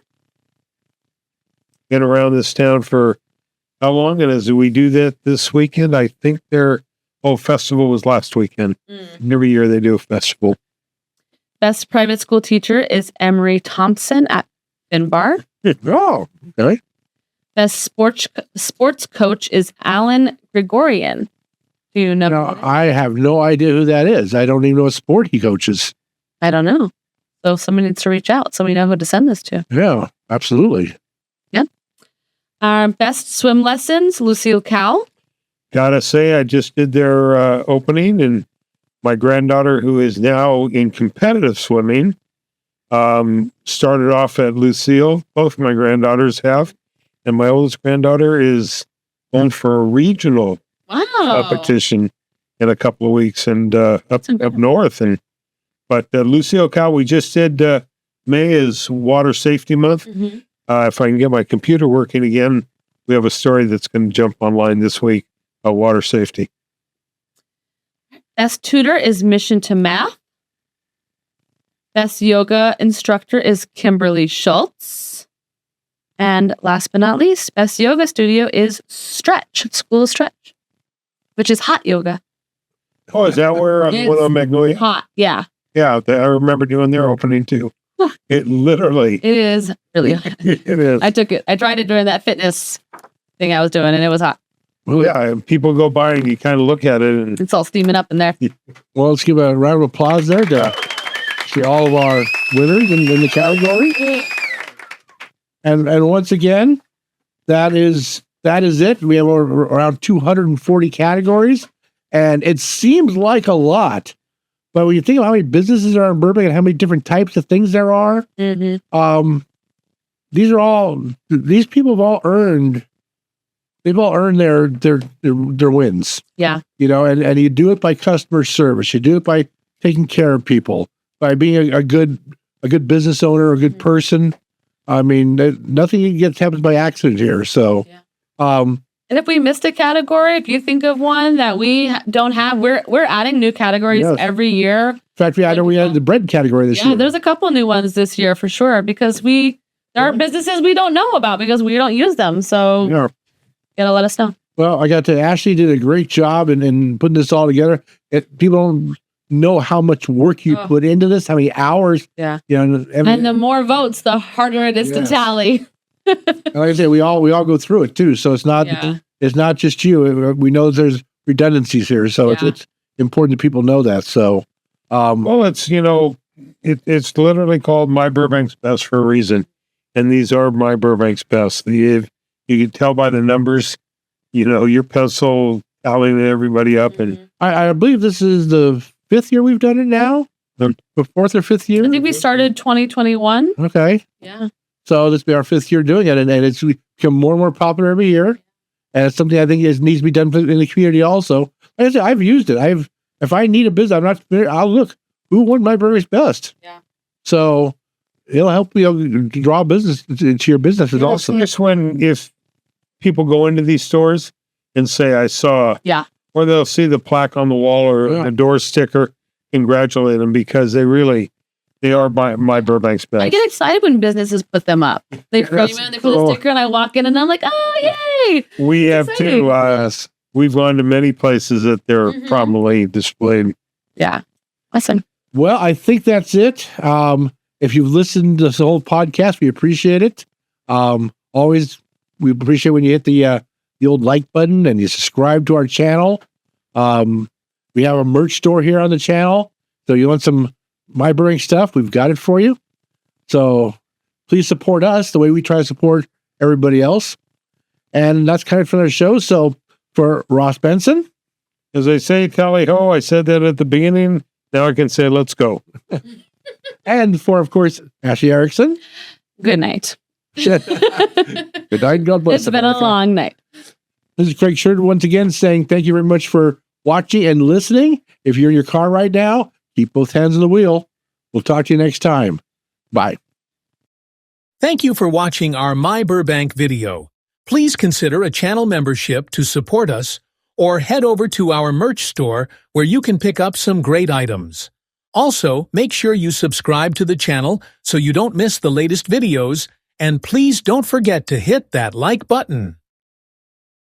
Been around this town for how long? And as we do that this weekend, I think their festival was last weekend. Every year they do a festival. Best private school teacher is Emery Thompson at Finbar. Oh, okay. Best sports coach is Alan Gregorian. Do you know? Now, I have no idea who that is. I don't even know what sport he coaches. I don't know. So somebody needs to reach out so we know who to send this to. Yeah, absolutely. Best swim lessons, Lucille Cowell. Gotta say, I just did their opening, and my granddaughter, who is now in competitive swimming, started off at Lucille. Both my granddaughters have, and my oldest granddaughter is going for a regional competition in a couple of weeks, and up north. But Lucille Cow, we just did. May is Water Safety Month. If I can get my computer working again, we have a story that's going to jump online this week about water safety. Best tutor is Mission to Math. Best yoga instructor is Kimberly Schultz. And last but not least, best yoga studio is Stretch, School of Stretch, which is hot yoga. Oh, is that where on Magnolia? Hot, yeah. Yeah, I remember doing their opening too. It literally. It is really hot. It is. I tried it during that fitness thing I was doing, and it was hot. Well, Yeah, and people go by and you kind of look at it and It's all steaming up in there. Well, let's give a round of applause there to see all of our winners in the category. And once again, that is it. We have around 240 categories, and it seems like a lot. But when you think of how many businesses are in Burbank and how many different types of things there are, these people have all earned. They've all earned their wins. Yeah. You know, and you do it by customer service. You do it by taking care of people, by being a good business owner, a good person. I mean, nothing happens by accident here. So, and if we missed a category, if you think of one that we don't have, we're adding new categories every year. In fact, I know we had the bread category this year. Yeah, there's a couple new ones this year for sure because there are businesses we don't know about because we don't use them. So, gotta let us know. Well, I got to Ashley did a great job in putting this all together. People don't know how much work you put into this, how many hours. Yeah. You know, and the more votes, the harder it is to tally. And like I said, we all go through it too. So it's not just you. We know there's redundancies here, so it's important that people know that. So, well, it's it's literally called myBurbanks Best for a reason, and these are myBurbanks Best. You can tell by the numbers, your pencil tallying everybody up, and I believe this is the 5th year we've done it now. The 4th or 5th year. I think we started 2021. Okay. Yeah. So this will be our 5th year doing it, and it's become more and more popular every year. And it's something I think needs to be done in the community also. Like I said, I've used it. If I need a business, I'm not familiar, I'll look who won myBurbanks Best. Yeah. So it'll help draw business into your businesses also. It's nice if people go into these stores and say, I saw, or they'll see the plaque on the wall or the door sticker, congratulate them because they are myBurbanks Best. I get excited when businesses put them up. They put a sticker and I walk in and I'm like, oh, yay. We have too. We've gone to many places that they're prominently displayed. Yeah. Awesome. Well, I think that's it. If you've listened to this whole podcast, we appreciate it. Always, we appreciate when you hit the old like button and you subscribe to our channel. We have a merch store here on the channel. So you want some myBurbank stuff, we've got it for you. So please support us the way we try to support everybody else. And that's kind of for our show. So for Ross Benson, as I say, tally ho, I said that at the beginning. Now I can say, let's go. And for, of course, Ashley Erickson. Good night. Good night. God bless. It's been a long night. This is Craig Sheridan once again saying thank you very much for watching and listening. If you're in your car right now, keep both hands on the wheel. We'll talk to you next time. Bye. Thank you for watching our myBurbank video. Please consider a channel membership to support us, or head over to our merch store where you can pick up some great items. Also, make sure you subscribe to the channel so you don't miss the latest videos, and please don't forget to hit that like button.